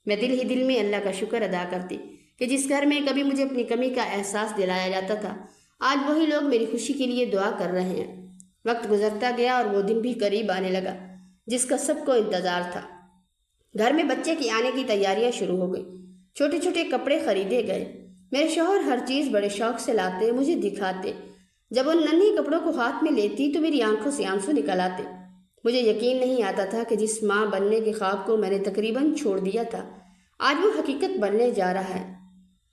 Speaker 1: میں دل ہی دل میں اللہ کا شکر ادا کرتی کہ جس گھر میں کبھی مجھے اپنی کمی کا احساس دلایا جاتا تھا، آج وہی لوگ میری خوشی کے لیے دعا کر رہے ہیں۔ وقت گزرتا گیا اور وہ دن بھی قریب آنے لگا جس کا سب کو انتظار تھا۔ گھر میں بچے کی آنے کی تیاریاں شروع ہو گئی، چھوٹے چھوٹے کپڑے خریدے گئے۔ میرے شوہر ہر چیز بڑے شوق سے لاتے، مجھے دکھاتے۔ جب ان ننھی کپڑوں کو ہاتھ میں لیتی تو میری آنکھوں سے آنسو نکل آتے۔ مجھے یقین نہیں آتا تھا کہ جس ماں بننے کے خواب کو میں نے تقریباً چھوڑ دیا تھا، آج وہ حقیقت بننے جا رہا ہے۔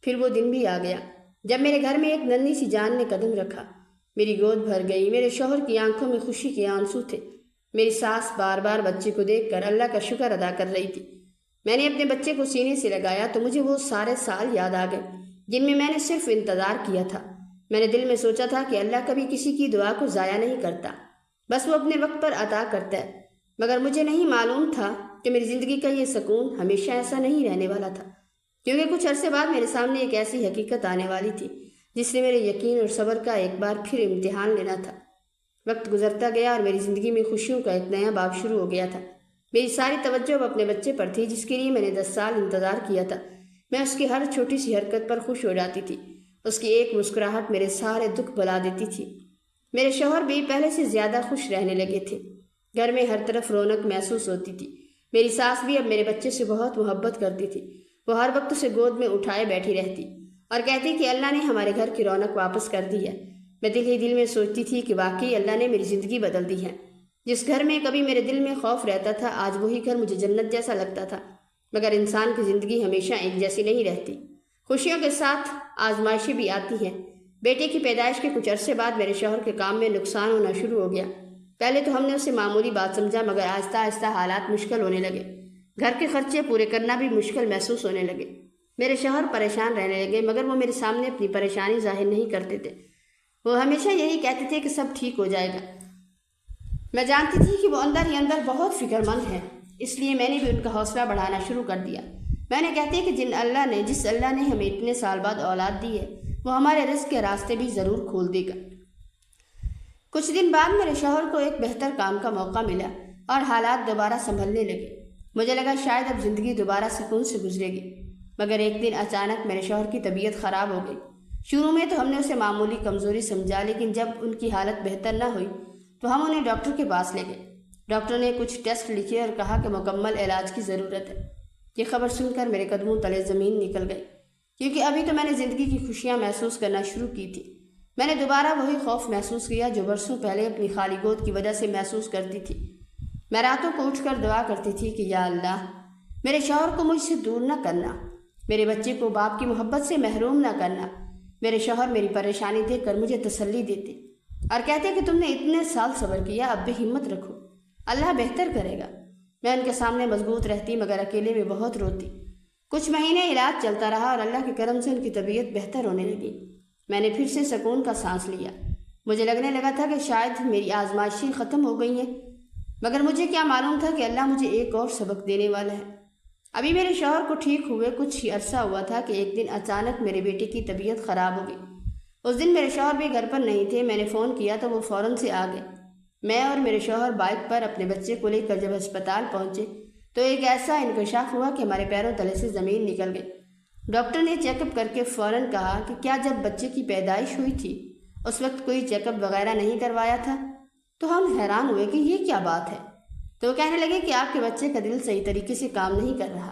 Speaker 1: پھر وہ دن بھی آ گیا جب میرے گھر میں ایک ننھی سی جان نے قدم رکھا، میری گود بھر گئی۔ میرے شوہر کی آنکھوں میں خوشی کے آنسو تھے۔ میری ساس بار بار بچے کو دیکھ کر اللہ کا شکر ادا کر رہی تھی۔ میں نے اپنے بچے کو سینے سے لگایا تو مجھے وہ سارے سال یاد آ گئے جن میں نے صرف انتظار کیا تھا۔ میں نے دل میں سوچا تھا کہ اللہ کبھی کسی کی دعا کو ضائع نہیں کرتا، بس وہ اپنے وقت پر عطا کرتا ہے۔ مگر مجھے نہیں معلوم تھا کہ میری زندگی کا یہ سکون ہمیشہ ایسا نہیں رہنے والا تھا، کیونکہ کچھ عرصے بعد میرے سامنے ایک ایسی حقیقت آنے والی تھی جس نے میرے یقین اور صبر کا ایک بار پھر امتحان لینا تھا۔ وقت گزرتا گیا اور میری زندگی میں خوشیوں کا ایک نیا باب شروع ہو گیا تھا۔ میری ساری توجہ اب اپنے بچے پر تھی جس کے لیے میں نے 10 سال انتظار کیا تھا۔ میں اس کی ہر چھوٹی سی حرکت پر خوش ہو جاتی تھی، اس کی ایک مسکراہٹ میرے سارے دکھ بھلا دیتی تھی۔ میرے شوہر بھی پہلے سے زیادہ خوش رہنے لگے تھے، گھر میں ہر طرف رونق محسوس ہوتی تھی۔ میری ساس بھی اب میرے بچے سے بہت محبت کرتی تھی، وہ ہر وقت اسے گود میں اٹھائے بیٹھی رہتی اور کہتی کہ اللہ نے ہمارے گھر کی رونق واپس کر دی ہے۔ میں دل ہی دل میں سوچتی تھی کہ واقعی اللہ نے میری زندگی بدل دی ہے۔ جس گھر میں کبھی میرے دل میں خوف رہتا تھا، آج وہی گھر مجھے جنت جیسا لگتا تھا۔ مگر انسان کی زندگی ہمیشہ ایک جیسی نہیں رہتی، خوشیوں کے ساتھ آزمائشیں بھی آتی ہیں۔ بیٹے کی پیدائش کے کچھ عرصے بعد میرے شوہر کے کام میں نقصان ہونا شروع ہو گیا۔ پہلے تو ہم نے اسے معمولی بات سمجھا، مگر آہستہ آہستہ حالات مشکل ہونے لگے۔ گھر کے خرچے پورے کرنا بھی مشکل محسوس ہونے لگے۔ میرے شوہر پریشان رہنے لگے، مگر وہ میرے سامنے اپنی پریشانی ظاہر نہیں کرتے تھے۔ وہ ہمیشہ یہی کہتے تھے کہ سب ٹھیک ہو جائے گا۔ میں جانتی تھی کہ وہ اندر ہی اندر بہت فکر مند ہے، اس لیے میں نے بھی ان کا حوصلہ بڑھانا شروع کر دیا۔ میں نے کہتی کہ جس اللہ نے ہمیں اتنے سال بعد اولاد دی ہے، وہ ہمارے رزق کے راستے بھی ضرور کھول دے گا۔ کچھ دن بعد میرے شوہر کو ایک بہتر کام کا موقع ملا اور حالات دوبارہ سنبھلنے لگے۔ مجھے لگا شاید اب زندگی دوبارہ سکون سے گزرے گی، مگر ایک دن اچانک میرے شوہر کی طبیعت خراب ہو گئی۔ شروع میں تو ہم نے اسے معمولی کمزوری سمجھا، لیکن جب ان کی حالت بہتر نہ ہوئی تو ہم انہیں ڈاکٹر کے پاس لے گئے۔ ڈاکٹر نے کچھ ٹیسٹ لکھے اور کہا کہ مکمل علاج کی ضرورت ہے۔ یہ خبر سن کر میرے قدموں تلے زمین نکل گئی، کیونکہ ابھی تو میں نے زندگی کی خوشیاں محسوس کرنا شروع کی تھی۔ میں نے دوبارہ وہی خوف محسوس کیا جو برسوں پہلے اپنی خالی گود کی وجہ سے محسوس کرتی تھی۔ میں راتوں کو اٹھ کر دعا کرتی تھی کہ یا اللہ، میرے شوہر کو مجھ سے دور نہ کرنا، میرے بچے کو باپ کی محبت سے محروم نہ کرنا۔ میرے شوہر میری پریشانی دیکھ کر مجھے تسلی دیتے اور کہتے کہ تم نے اتنے سال صبر کیا، اب بھی ہمت رکھو، اللہ بہتر کرے گا۔ میں ان کے سامنے مضبوط رہتی، مگر اکیلے میں بہت روتی۔ کچھ مہینے علاج چلتا رہا اور اللہ کے کرم سے ان کی طبیعت بہتر ہونے لگی۔ میں نے پھر سے سکون کا سانس لیا۔ مجھے لگنے لگا تھا کہ شاید میری آزمائشیں ختم ہو گئی ہیں، مگر مجھے کیا معلوم تھا کہ اللہ مجھے ایک اور سبق دینے والا ہے۔ ابھی میرے شوہر کو ٹھیک ہوئے کچھ ہی عرصہ ہوا تھا کہ ایک دن اچانک میرے بیٹے کی طبیعت خراب ہو گئی۔ اس دن میرے شوہر بھی گھر پر نہیں تھے۔ میں نے فون کیا تو وہ فوراً سے آ گئے۔ میں اور میرے شوہر بائک پر اپنے بچے کو لے کر جب ہسپتال پہنچے تو ایک ایسا انکشاف ہوا کہ ہمارے پیروں تلے سے زمین نکل گئی۔ ڈاکٹر نے چیک اپ کر کے فوراً کہا کہ کیا جب بچے کی پیدائش ہوئی تھی اس وقت کوئی چیک اپ وغیرہ نہیں کروایا تھا؟ تو ہم حیران ہوئے کہ یہ کیا بات ہے۔ تو وہ کہنے لگے کہ آپ کے بچے کا دل صحیح طریقے سے کام نہیں کر رہا۔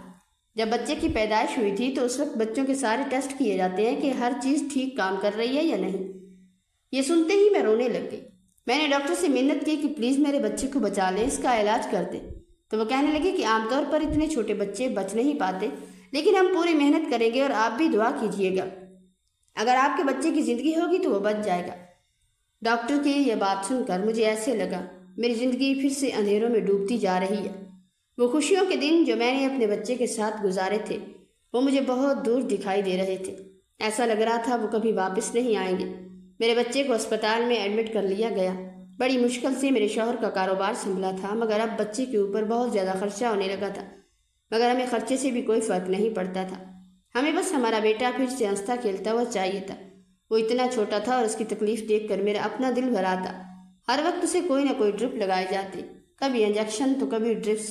Speaker 1: جب بچے کی پیدائش ہوئی تھی تو اس وقت بچوں کے سارے ٹیسٹ کیے جاتے ہیں کہ ہر چیز ٹھیک کام کر رہی ہے یا نہیں۔ یہ سنتے ہی میں رونے لگ گئی۔ میں نے ڈاکٹر سے منت کی کہ پلیز میرے بچے کو بچا لیں، اس کا علاج کر دیں۔ تو وہ کہنے لگے کہ عام طور پر اتنے چھوٹے بچے بچ نہیں پاتے، لیکن ہم پوری محنت کریں گے اور آپ بھی دعا کیجیے گا۔ اگر آپ کے بچے کی زندگی ہوگی تو وہ بچ جائے گا۔ ڈاکٹر کی یہ بات سن کر مجھے ایسے لگا میری زندگی پھر سے اندھیروں میں ڈوبتی جا رہی ہے۔ وہ خوشیوں کے دن جو میں نے اپنے بچے کے ساتھ گزارے تھے وہ مجھے بہت دور دکھائی دے رہے تھے۔ ایسا لگ رہا تھا وہ کبھی واپس نہیں آئیں گے۔ میرے بچے کو اسپتال میں ایڈمٹ کر لیا گیا۔ بڑی مشکل سے میرے شوہر کا کاروبار سنبھلا تھا، مگر اب بچے کے اوپر بہت زیادہ خرچہ ہونے لگا تھا، مگر ہمیں خرچے سے بھی کوئی فرق نہیں پڑتا تھا۔ ہمیں بس ہمارا بیٹا پھر سے ہنستا کھیلتا ہوا چاہیے تھا۔ وہ اتنا چھوٹا تھا اور اس کی تکلیف دیکھ کر میرا اپنا دل بھرا تھا۔ ہر وقت اسے کوئی نہ کوئی ڈرپ لگائے جاتے، کبھی انجیکشن تو کبھی ڈرپس،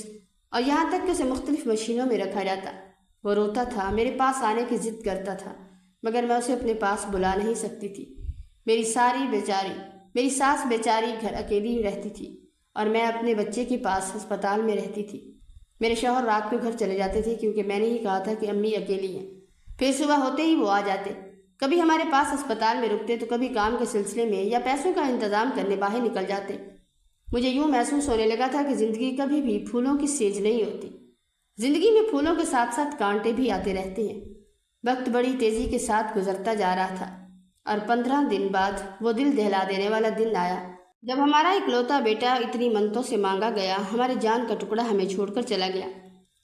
Speaker 1: اور یہاں تک کہ اسے مختلف مشینوں میں رکھا جاتا۔ وہ روتا تھا، میرے پاس آنے کی ضد کرتا تھا، مگر میں اسے اپنے پاس بلا نہیں سکتی تھی۔ میری ساس بیچاری گھر اکیلی رہتی تھی اور میں اپنے بچے کے پاس ہسپتال میں رہتی تھی۔ میرے شوہر رات کو گھر چلے جاتے تھے کیونکہ میں نے ہی کہا تھا کہ امی اکیلی ہیں، پھر صبح ہوتے ہی وہ آ جاتے۔ کبھی ہمارے پاس ہسپتال میں رکتے تو کبھی کام کے سلسلے میں یا پیسوں کا انتظام کرنے باہر نکل جاتے۔ مجھے یوں محسوس ہونے لگا تھا کہ زندگی کبھی بھی پھولوں کی سیج نہیں ہوتی۔ زندگی میں پھولوں کے ساتھ ساتھ کانٹے بھی آتے رہتے ہیں۔ وقت بڑی تیزی کے ساتھ گزرتا جا رہا تھا اور 15 دن بعد وہ دل دہلا دینے والا دن آیا جب ہمارا اکلوتا بیٹا اتنی منتوں سے مانگا گیا، ہماری جان کا ٹکڑا ہمیں چھوڑ کر چلا گیا۔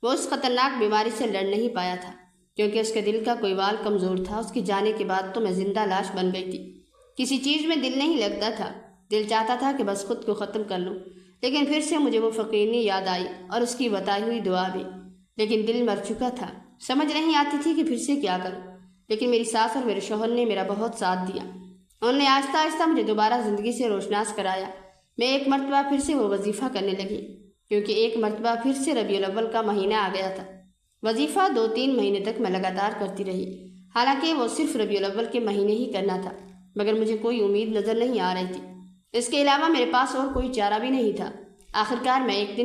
Speaker 1: وہ اس خطرناک بیماری سے لڑ نہیں پایا تھا کیونکہ اس کے دل کا کوئی وال کمزور تھا۔ اس کی جانے کے بعد تو میں زندہ لاش بن گئی تھی۔ کسی چیز میں دل نہیں لگتا تھا، دل چاہتا تھا کہ بس خود کو ختم کر لوں، لیکن پھر سے مجھے وہ فقیرنی یاد آئی اور اس کی بتائی ہوئی دعا بھی، لیکن دل مر چکا تھا۔ سمجھ نہیں آتی تھی کہ پھر سے کیا کروں، لیکن میری ساس اور میرے شوہر نے میرا بہت ساتھ دیا۔ انہوں نے آہستہ آہستہ مجھے دوبارہ زندگی سے روشناس کرایا۔ میں ایک مرتبہ پھر سے وہ وظیفہ کرنے لگی کیونکہ ایک مرتبہ پھر سے ربیع الاول کا مہینہ آ گیا تھا۔ وظیفہ 2-3 مہینے تک میں لگاتار کرتی رہی، حالانکہ وہ صرف ربیع الاول کے مہینے ہی کرنا تھا، مگر مجھے کوئی امید نظر نہیں آ رہی تھی۔ اس کے علاوہ میرے پاس اور کوئی چارہ بھی نہیں تھا۔ آخرکار میں ایک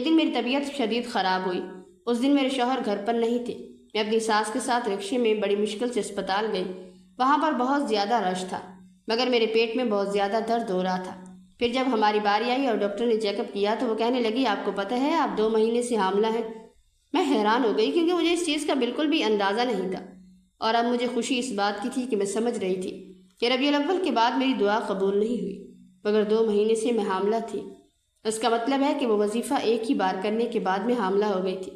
Speaker 1: دن میری طبیعت شدید خراب ہوئی۔ اس دن میرے شوہر گھر پر نہیں تھے۔ میں اپنی ساس کے ساتھ رکشے میں بڑی مشکل سے اسپتال گئی۔ وہاں پر بہت زیادہ رش تھا، مگر میرے پیٹ میں بہت زیادہ درد ہو رہا تھا۔ پھر جب ہماری باری آئی اور ڈاکٹر نے چیک اپ کیا تو وہ کہنے لگی آپ کو پتہ ہے آپ 2 مہینے سے حاملہ ہیں۔ میں حیران ہو گئی کیونکہ مجھے اس چیز کا بالکل بھی اندازہ نہیں تھا، اور اب مجھے خوشی اس بات کی تھی کہ میں سمجھ رہی تھی کہ ربیع الاول کے بعد میری دعا قبول نہیں ہوئی، مگر 2 مہینے سے میں حاملہ تھی۔ اس کا مطلب ہے کہ وہ وظیفہ ایک ہی بار کرنے کے بعد میں حاملہ ہو گئی تھی۔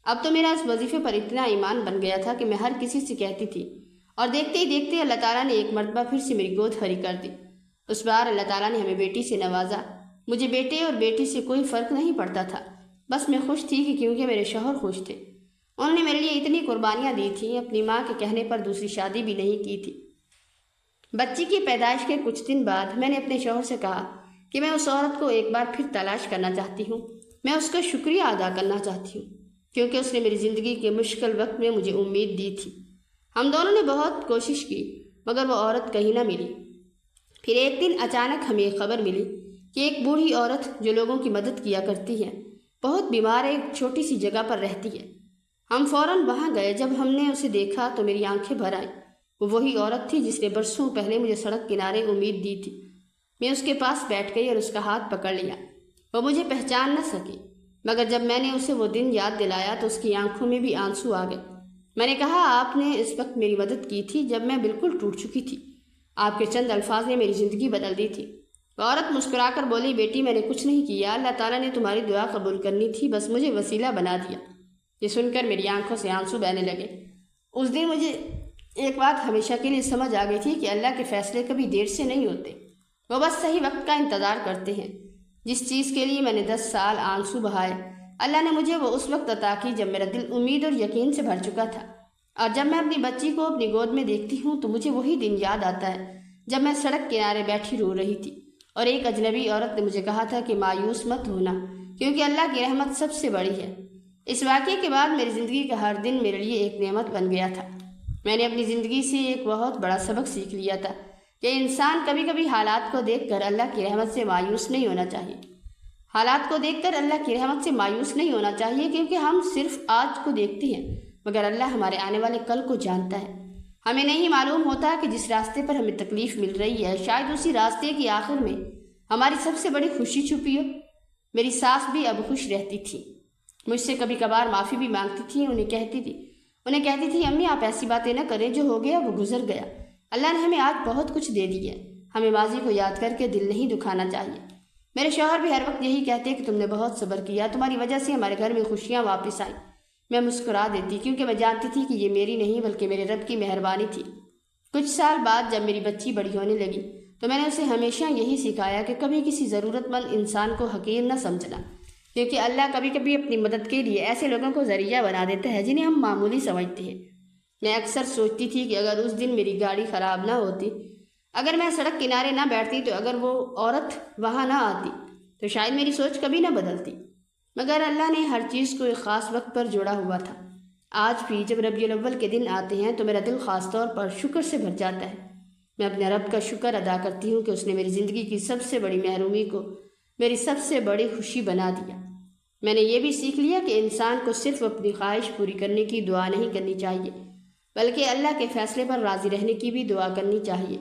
Speaker 1: اب تو میرا اس وظیفے پر اتنا ایمان بن گیا تھا کہ میں ہر کسی سے کہتی تھی، اور دیکھتے ہی دیکھتے اللہ تعالیٰ نے ایک مرتبہ پھر سے میری گود ہری کر دی۔ اس بار اللہ تعالیٰ نے ہمیں بیٹی سے نوازا۔ مجھے بیٹے اور بیٹی سے کوئی فرق نہیں پڑتا تھا، بس میں خوش تھی کہ کیونکہ میرے شوہر خوش تھے۔ انہوں نے میرے لیے اتنی قربانیاں دی تھیں، اپنی ماں کے کہنے پر دوسری شادی بھی نہیں کی تھی۔ بچی کی پیدائش کے کچھ دن بعد میں نے اپنے شوہر سے کہا کہ میں اس عورت کو ایک بار پھر تلاش کرنا چاہتی ہوں۔ میں اس کا شکریہ ادا کرنا چاہتی ہوں کیونکہ اس نے میری زندگی کے مشکل وقت میں مجھے امید دی تھی۔ ہم دونوں نے بہت کوشش کی مگر وہ عورت کہیں نہ ملی۔ پھر ایک دن اچانک ہمیں ایک خبر ملی کہ ایک بوڑھی عورت جو لوگوں کی مدد کیا کرتی ہے، بہت بیمار ایک چھوٹی سی جگہ پر رہتی ہے۔ ہم فوراً وہاں گئے۔ جب ہم نے اسے دیکھا تو میری آنکھیں بھر آئیں۔ وہ وہی عورت تھی جس نے برسوں پہلے مجھے سڑک کنارے امید دی تھی۔ میں اس کے پاس بیٹھ گئی اور اس کا ہاتھ پکڑ لیا۔ وہ مجھے پہچان نہ سکی، مگر جب میں نے اسے وہ دن یاد دلایا تو اس کی آنکھوں میں بھی آنسو آ گئے۔ میں نے کہا آپ نے اس وقت میری مدد کی تھی جب میں بالکل ٹوٹ چکی تھی۔ آپ کے چند الفاظ نے میری زندگی بدل دی تھی۔ وہ عورت مسکرا کر بولی بیٹی میں نے کچھ نہیں کیا، اللہ تعالیٰ نے تمہاری دعا قبول کرنی تھی، بس مجھے وسیلہ بنا دیا۔ یہ سن کر میری آنکھوں سے آنسو بہنے لگے۔ اس دن مجھے ایک بات ہمیشہ کے لیے سمجھ آ گئی تھی کہ اللہ کے فیصلے کبھی دیر سے نہیں ہوتے، وہ بس صحیح وقت کا انتظار کرتے ہیں۔ جس چیز کے لیے میں نے 10 سال آنسو بہائے، اللہ نے مجھے وہ اس وقت عطا کی جب میرا دل امید اور یقین سے بھر چکا تھا۔ اور جب میں اپنی بچی کو اپنی گود میں دیکھتی ہوں تو مجھے وہی دن یاد آتا ہے جب میں سڑک کنارے بیٹھی رو رہی تھی اور ایک اجنبی عورت نے مجھے کہا تھا کہ مایوس مت ہونا کیونکہ اللہ کی رحمت سب سے بڑی ہے۔ اس واقعے کے بعد میری زندگی کا ہر دن میرے لیے ایک نعمت بن گیا تھا۔ میں نے اپنی زندگی سے ایک بہت بڑا سبق سیکھ لیا تھا کہ انسان کبھی کبھی حالات کو دیکھ کر اللہ کی رحمت سے مایوس نہیں ہونا چاہیے۔ حالات کو دیکھ کر اللہ کی رحمت سے مایوس نہیں ہونا چاہیے، کیونکہ ہم صرف آج کو دیکھتے ہیں، مگر اللہ ہمارے آنے والے کل کو جانتا ہے۔ ہمیں نہیں معلوم ہوتا کہ جس راستے پر ہمیں تکلیف مل رہی ہے شاید اسی راستے کی آخر میں ہماری سب سے بڑی خوشی چھپی ہو۔ میری ساس بھی اب خوش رہتی تھی، مجھ سے کبھی کبھار معافی بھی مانگتی تھی، انہیں کہتی تھی امی آپ ایسی باتیں نہ کریں، جو ہو گیا وہ گزر گیا، اللہ نے ہمیں آج بہت کچھ دے دیا ہے، ہمیں ماضی کو یاد کر کے دل نہیں دکھانا چاہیے۔ میرے شوہر بھی ہر وقت یہی کہتے کہ تم نے بہت صبر کیا، تمہاری وجہ سے ہمارے گھر میں خوشیاں واپس آئی۔ میں مسکرا دیتی کیونکہ میں جانتی تھی کہ یہ میری نہیں بلکہ میرے رب کی مہربانی تھی۔ کچھ سال بعد جب میری بچی بڑی ہونے لگی تو میں نے اسے ہمیشہ یہی سکھایا کہ کبھی کسی ضرورت مند انسان کو حقیر نہ سمجھنا، کیونکہ اللہ کبھی کبھی اپنی مدد کے لیے ایسے لوگوں کو ذریعہ بنا دیتا ہے جنہیں ہم معمولی سمجھتے ہیں۔ میں اکثر سوچتی تھی کہ اگر اس دن میری گاڑی خراب نہ ہوتی، اگر میں سڑک کنارے نہ بیٹھتی، تو اگر وہ عورت وہاں نہ آتی تو شاید میری سوچ کبھی نہ بدلتی، مگر اللہ نے ہر چیز کو ایک خاص وقت پر جوڑا ہوا تھا۔ آج بھی جب ربیع الاول کے دن آتے ہیں تو میرا دل خاص طور پر شکر سے بھر جاتا ہے۔ میں اپنے رب کا شکر ادا کرتی ہوں کہ اس نے میری زندگی کی سب سے بڑی محرومی کو میری سب سے بڑی خوشی بنا دیا۔ میں نے یہ بھی سیکھ لیا کہ انسان کو صرف اپنی خواہش پوری کرنے کی دعا نہیں کرنی چاہیے، بلکہ اللہ کے فیصلے پر راضی رہنے کی بھی دعا کرنی چاہیے،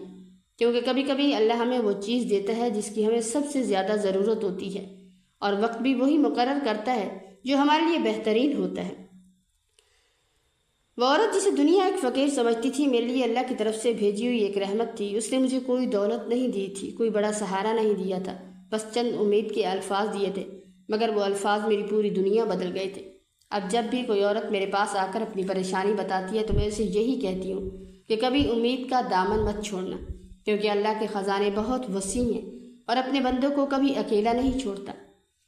Speaker 1: کیونکہ کبھی کبھی اللہ ہمیں وہ چیز دیتا ہے جس کی ہمیں سب سے زیادہ ضرورت ہوتی ہے، اور وقت بھی وہی مقرر کرتا ہے جو ہمارے لیے بہترین ہوتا ہے۔ وہ عورت جسے دنیا ایک فقیر سمجھتی تھی میرے لیے اللہ کی طرف سے بھیجی ہوئی ایک رحمت تھی۔ اس نے مجھے کوئی دولت نہیں دی تھی، کوئی بڑا سہارا نہیں دیا تھا، بس چند امید کے الفاظ دیے تھے، مگر وہ الفاظ میری پوری دنیا بدل گئے تھے۔ اب جب بھی کوئی عورت میرے پاس آ کر اپنی پریشانی بتاتی ہے تو میں اسے یہی کہتی ہوں کہ کبھی امید کا دامن مت چھوڑنا، کیونکہ اللہ کے خزانے بہت وسیع ہیں اور اپنے بندوں کو کبھی اکیلا نہیں چھوڑتا۔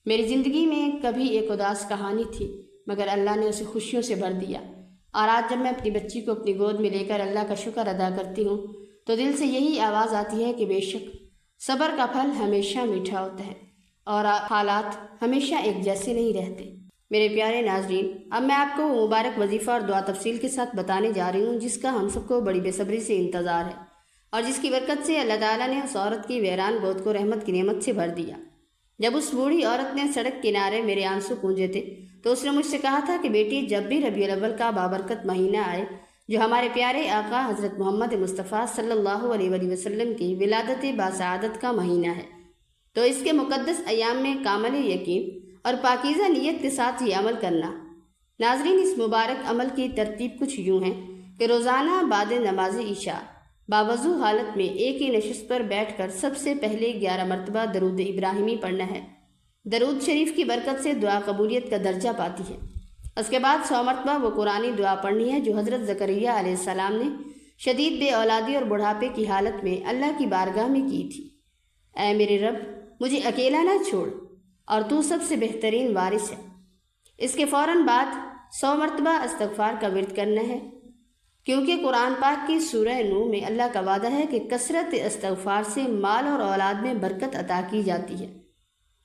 Speaker 1: میری زندگی میں کبھی ایک اداس کہانی تھی، مگر اللہ نے اسے خوشیوں سے بھر دیا، اور آج جب میں اپنی بچی کو اپنی گود میں لے کر اللہ کا شکر ادا کرتی ہوں تو دل سے یہی آواز آتی ہے کہ بے شک صبر کا پھل ہمیشہ میٹھا ہوتا ہے اور حالات ہمیشہ ایک جیسے نہیں رہتے۔ میرے پیارے ناظرین، اب میں آپ کو وہ مبارک وظیفہ اور دعا تفصیل کے ساتھ بتانے جا رہی ہوں جس کا ہم سب کو بڑی بے صبری سے انتظار ہے، اور جس کی برکت سے اللہ تعالیٰ نے اس عورت کی ویران گود کو رحمت کی نعمت سے بھر دیا۔ جب اس بوڑھی عورت نے سڑک کنارے میرے آنسو پونجے تھے تو اس نے مجھ سے کہا تھا کہ بیٹی، جب بھی ربیع الاول کا بابرکت مہینہ آئے جو ہمارے پیارے آقا حضرت محمد مصطفیٰ صلی اللہ علیہ وآلہ وسلم کی ولادت باسعادت کا مہینہ ہے، تو اس کے مقدس ایام میں کامل یقین اور پاکیزہ نیت کے ساتھ یہ عمل کرنا۔ ناظرین، اس مبارک عمل کی ترتیب کچھ یوں ہے کہ روزانہ بعد نماز عشاء باوضو حالت میں ایک ہی نشست پر بیٹھ کر سب سے پہلے 11 مرتبہ درود ابراہیمی پڑھنا ہے۔ درود شریف کی برکت سے دعا قبولیت کا درجہ پاتی ہے۔ اس کے بعد 100 مرتبہ وہ قرآنی دعا پڑھنی ہے جو حضرت زکریہ علیہ السلام نے شدید بے اولادی اور بڑھاپے کی حالت میں اللہ کی بارگاہ میں کی تھی۔ اے میرے رب، مجھے اکیلا نہ چھوڑ، اور تو سب سے بہترین وارث ہے۔ اس کے فوراً بعد 100 مرتبہ استغفار کا ورد کرنا ہے، کیونکہ قرآن پاک کی سورہ نوح میں اللہ کا وعدہ ہے کہ کثرت استغفار سے مال اور اولاد میں برکت عطا کی جاتی ہے۔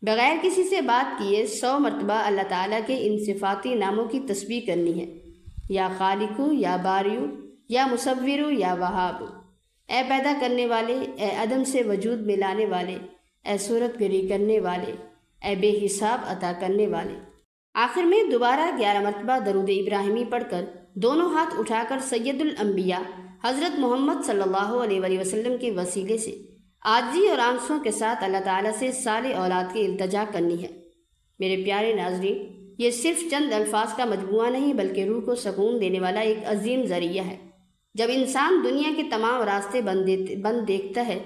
Speaker 1: بغیر کسی سے بات کیے 100 مرتبہ اللہ تعالیٰ کے ان صفاتی ناموں کی تسبیح کرنی ہے، یا خالقو، یا باریو، یا مصورو، یا وہاب، اے پیدا کرنے والے، اے عدم سے وجود میں لانے والے، اے صورت گری کرنے والے، اے بے حساب عطا کرنے والے۔ آخر میں دوبارہ 11 مرتبہ درود ابراہیمی پڑھ کر دونوں ہاتھ اٹھا کر سید الانبیاء حضرت محمد صلی اللہ علیہ وآلہ وسلم کے وسیلے سے عاجزی اور آنسوں کے ساتھ اللہ تعالیٰ سے صالح اولاد کی التجا کرنی ہے۔ میرے پیارے ناظرین، یہ صرف چند الفاظ کا مجموعہ نہیں بلکہ روح کو سکون دینے والا ایک عظیم ذریعہ ہے۔ جب انسان دنیا کے تمام راستے بند دیکھتا ہے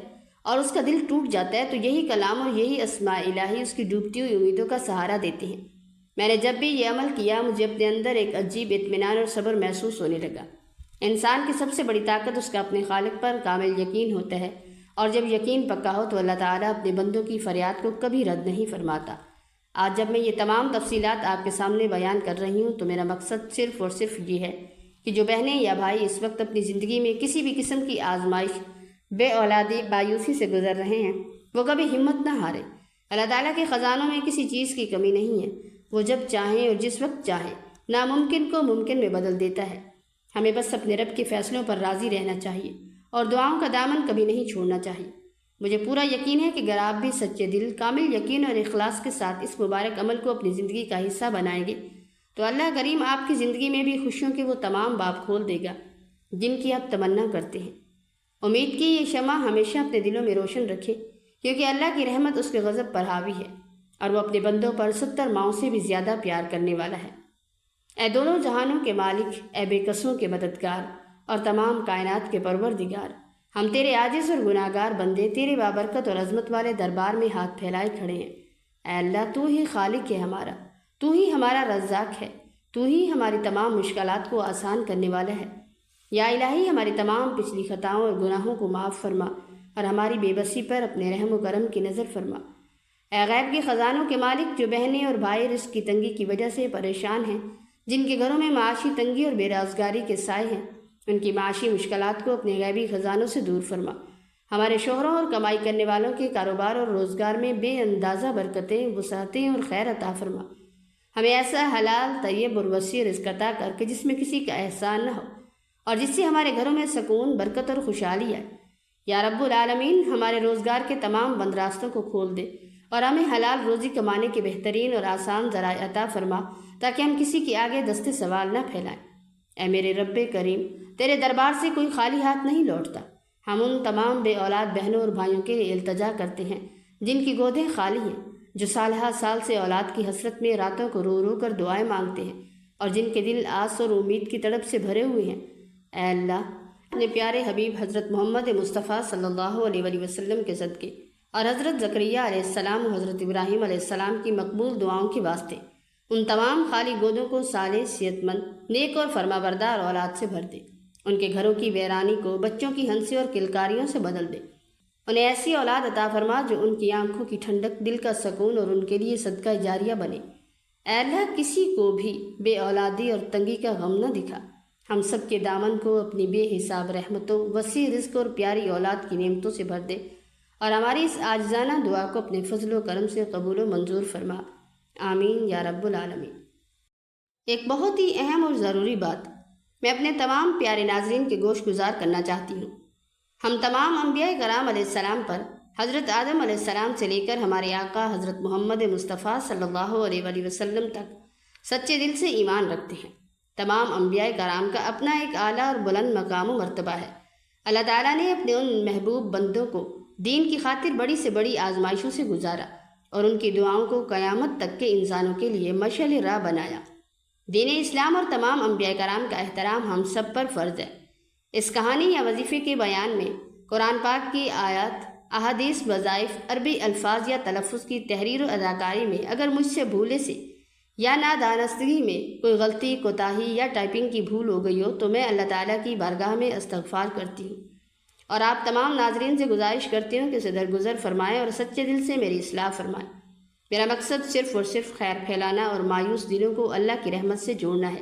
Speaker 1: اور اس کا دل ٹوٹ جاتا ہے تو یہی کلام اور یہی اسماء الہی اس کی ڈوبتی ہوئی امیدوں کا سہارا دیتے ہیں۔ میں نے جب بھی یہ عمل کیا مجھے اپنے اندر ایک عجیب اطمینان اور صبر محسوس ہونے لگا۔ انسان کی سب سے بڑی طاقت اس کا اپنے خالق پر کامل یقین ہوتا ہے، اور جب یقین پکا ہو تو اللہ تعالیٰ اپنے بندوں کی فریاد کو کبھی رد نہیں فرماتا۔ آج جب میں یہ تمام تفصیلات آپ کے سامنے بیان کر رہی ہوں تو میرا مقصد صرف اور صرف یہ ہے کہ جو بہنیں یا بھائی اس وقت اپنی زندگی میں کسی بھی قسم کی آزمائش، بے اولادی، مایوسی سے گزر رہے ہیں، وہ کبھی ہمت نہ ہارے۔ اللہ تعالیٰ کے خزانوں میں کسی چیز کی کمی نہیں ہے، وہ جب چاہیں اور جس وقت چاہیں ناممکن کو ممکن میں بدل دیتا ہے۔ ہمیں بس اپنے رب کے فیصلوں پر راضی رہنا چاہیے اور دعاؤں کا دامن کبھی نہیں چھوڑنا چاہیے۔ مجھے پورا یقین ہے کہ اگر آپ بھی سچے دل، کامل یقین اور اخلاص کے ساتھ اس مبارک عمل کو اپنی زندگی کا حصہ بنائیں گے تو اللہ کریم آپ کی زندگی میں بھی خوشیوں کے وہ تمام باب کھول دے گا جن کی آپ تمنا کرتے ہیں۔ امید کی یہ شمع ہمیشہ اپنے دلوں میں روشن رکھے، کیونکہ اللہ کی رحمت اس کے غضب پر حاوی ہے اور وہ اپنے بندوں پر 70 ماؤں سے بھی زیادہ پیار کرنے والا ہے۔ اے دونوں جہانوں کے مالک، اے بے کسوں کے مددگار اور تمام کائنات کے پروردگار، ہم تیرے عاجز اور گناہگار بندے تیرے بابرکت اور عظمت والے دربار میں ہاتھ پھیلائے کھڑے ہیں۔ اے اللہ، تو ہی خالق ہے ہمارا، تو ہی ہمارا رزاق ہے، تو ہی ہماری تمام مشکلات کو آسان کرنے والا ہے۔ یا الہی، ہماری تمام پچھلی خطاؤں اور گناہوں کو معاف فرما اور ہماری بے بسی پر اپنے رحم و کرم کی نظر فرما۔ اے غیب کے خزانوں کے مالک، جو بہنیں اور بھائی رزق کی تنگی کی وجہ سے پریشان ہیں، جن کے گھروں میں معاشی تنگی اور بے روزگاری کے سائے ہیں، ان کی معاشی مشکلات کو اپنے غیبی خزانوں سے دور فرما۔ ہمارے شوہروں اور کمائی کرنے والوں کے کاروبار اور روزگار میں بے اندازہ برکتیں، وسعتیں اور خیر عطا فرما۔ ہمیں ایسا حلال، طیب اور وسیع رزق عطا کر کے جس میں کسی کا احسان نہ ہو اور جس سے ہمارے گھروں میں سکون، برکت اور خوشحالی آئے۔ یا رب العالمین، ہمارے روزگار کے تمام بند راستوں کو کھول دے اور ہمیں حلال روزی کمانے کے بہترین اور آسان ذرائع عطا فرما تاکہ ہم کسی کے آگے دست سوال نہ پھیلائیں۔ اے میرے رب کریم، تیرے دربار سے کوئی خالی ہاتھ نہیں لوٹتا۔ ہم ان تمام بے اولاد بہنوں اور بھائیوں کے لیے التجا کرتے ہیں جن کی گودیں خالی ہیں، جو سالہ سال سے اولاد کی حسرت میں راتوں کو رو رو کر دعائیں مانگتے ہیں اور جن کے دل آس اور امید کی تڑپ سے بھرے ہوئے ہیں۔ اے اللہ، اپنے پیارے حبیب حضرت محمد مصطفیٰ صلی اللہ علیہ وآلہ وسلم کے صدقے اور حضرت زکریہ علیہ السلام و حضرت ابراہیم علیہ السلام کی مقبول دعاؤں کے واسطے ان تمام خالی گودوں کو صالح، صحت مند، نیک اور فرما بردار اولاد سے بھر دے۔ ان کے گھروں کی ویرانی کو بچوں کی ہنسی اور کلکاریوں سے بدل دے۔ انہیں ایسی اولاد عطا فرما جو ان کی آنکھوں کی ٹھنڈک، دل کا سکون اور ان کے لیے صدقہ جاریہ بنے۔ اے اللہ، کسی کو بھی بے اولادی اور تنگی کا غم نہ دکھا۔ ہم سب کے دامن کو اپنی بے حساب رحمتوں، وسیع رزق اور پیاری اولاد کی نعمتوں سے بھر دے اور ہماری اس عاجزانہ دعا کو اپنے فضل و کرم سے قبول و منظور فرما۔ آمین یا رب العالمین۔ ایک بہت ہی اہم اور ضروری بات میں اپنے تمام پیارے ناظرین کے گوش گزار کرنا چاہتی ہوں۔ ہم تمام انبیاء کرام علیہ السلام پر حضرت آدم علیہ السلام سے لے کر ہمارے آقا حضرت محمد مصطفیٰ صلی اللہ علیہ وآلہ وسلم تک سچے دل سے ایمان رکھتے ہیں۔ تمام انبیاء کرام کا اپنا ایک اعلیٰ اور بلند مقام و مرتبہ ہے۔ اللہ تعالیٰ نے اپنے ان محبوب بندوں کو دین کی خاطر بڑی سے بڑی آزمائشوں سے گزارا اور ان کی دعاؤں کو قیامت تک کے انسانوں کے لیے مشعل راہ بنایا۔ دین اسلام اور تمام انبیاء کرام کا احترام ہم سب پر فرض ہے۔ اس کہانی یا وظیفے کے بیان میں قرآن پاک کی آیات، احادیث، وظائف، عربی الفاظ یا تلفظ کی تحریر و اداکاری میں اگر مجھ سے بھولے سے یا نادانستگی میں کوئی غلطی، کوتاہی یا ٹائپنگ کی بھول ہو گئی ہو تو میں اللہ تعالیٰ کی بارگاہ میں استغفار کرتی ہوں اور آپ تمام ناظرین سے گزارش کرتی ہوں کہ اسے درگزر فرمائیں اور سچے دل سے میری اصلاح فرمائیں۔ میرا مقصد صرف اور صرف خیر پھیلانا اور مایوس دلوں کو اللہ کی رحمت سے جوڑنا ہے۔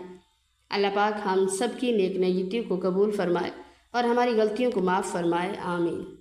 Speaker 1: اللہ پاک ہم سب کی نیک نیتیوں کو قبول فرمائے اور ہماری غلطیوں کو معاف فرمائے۔ آمین۔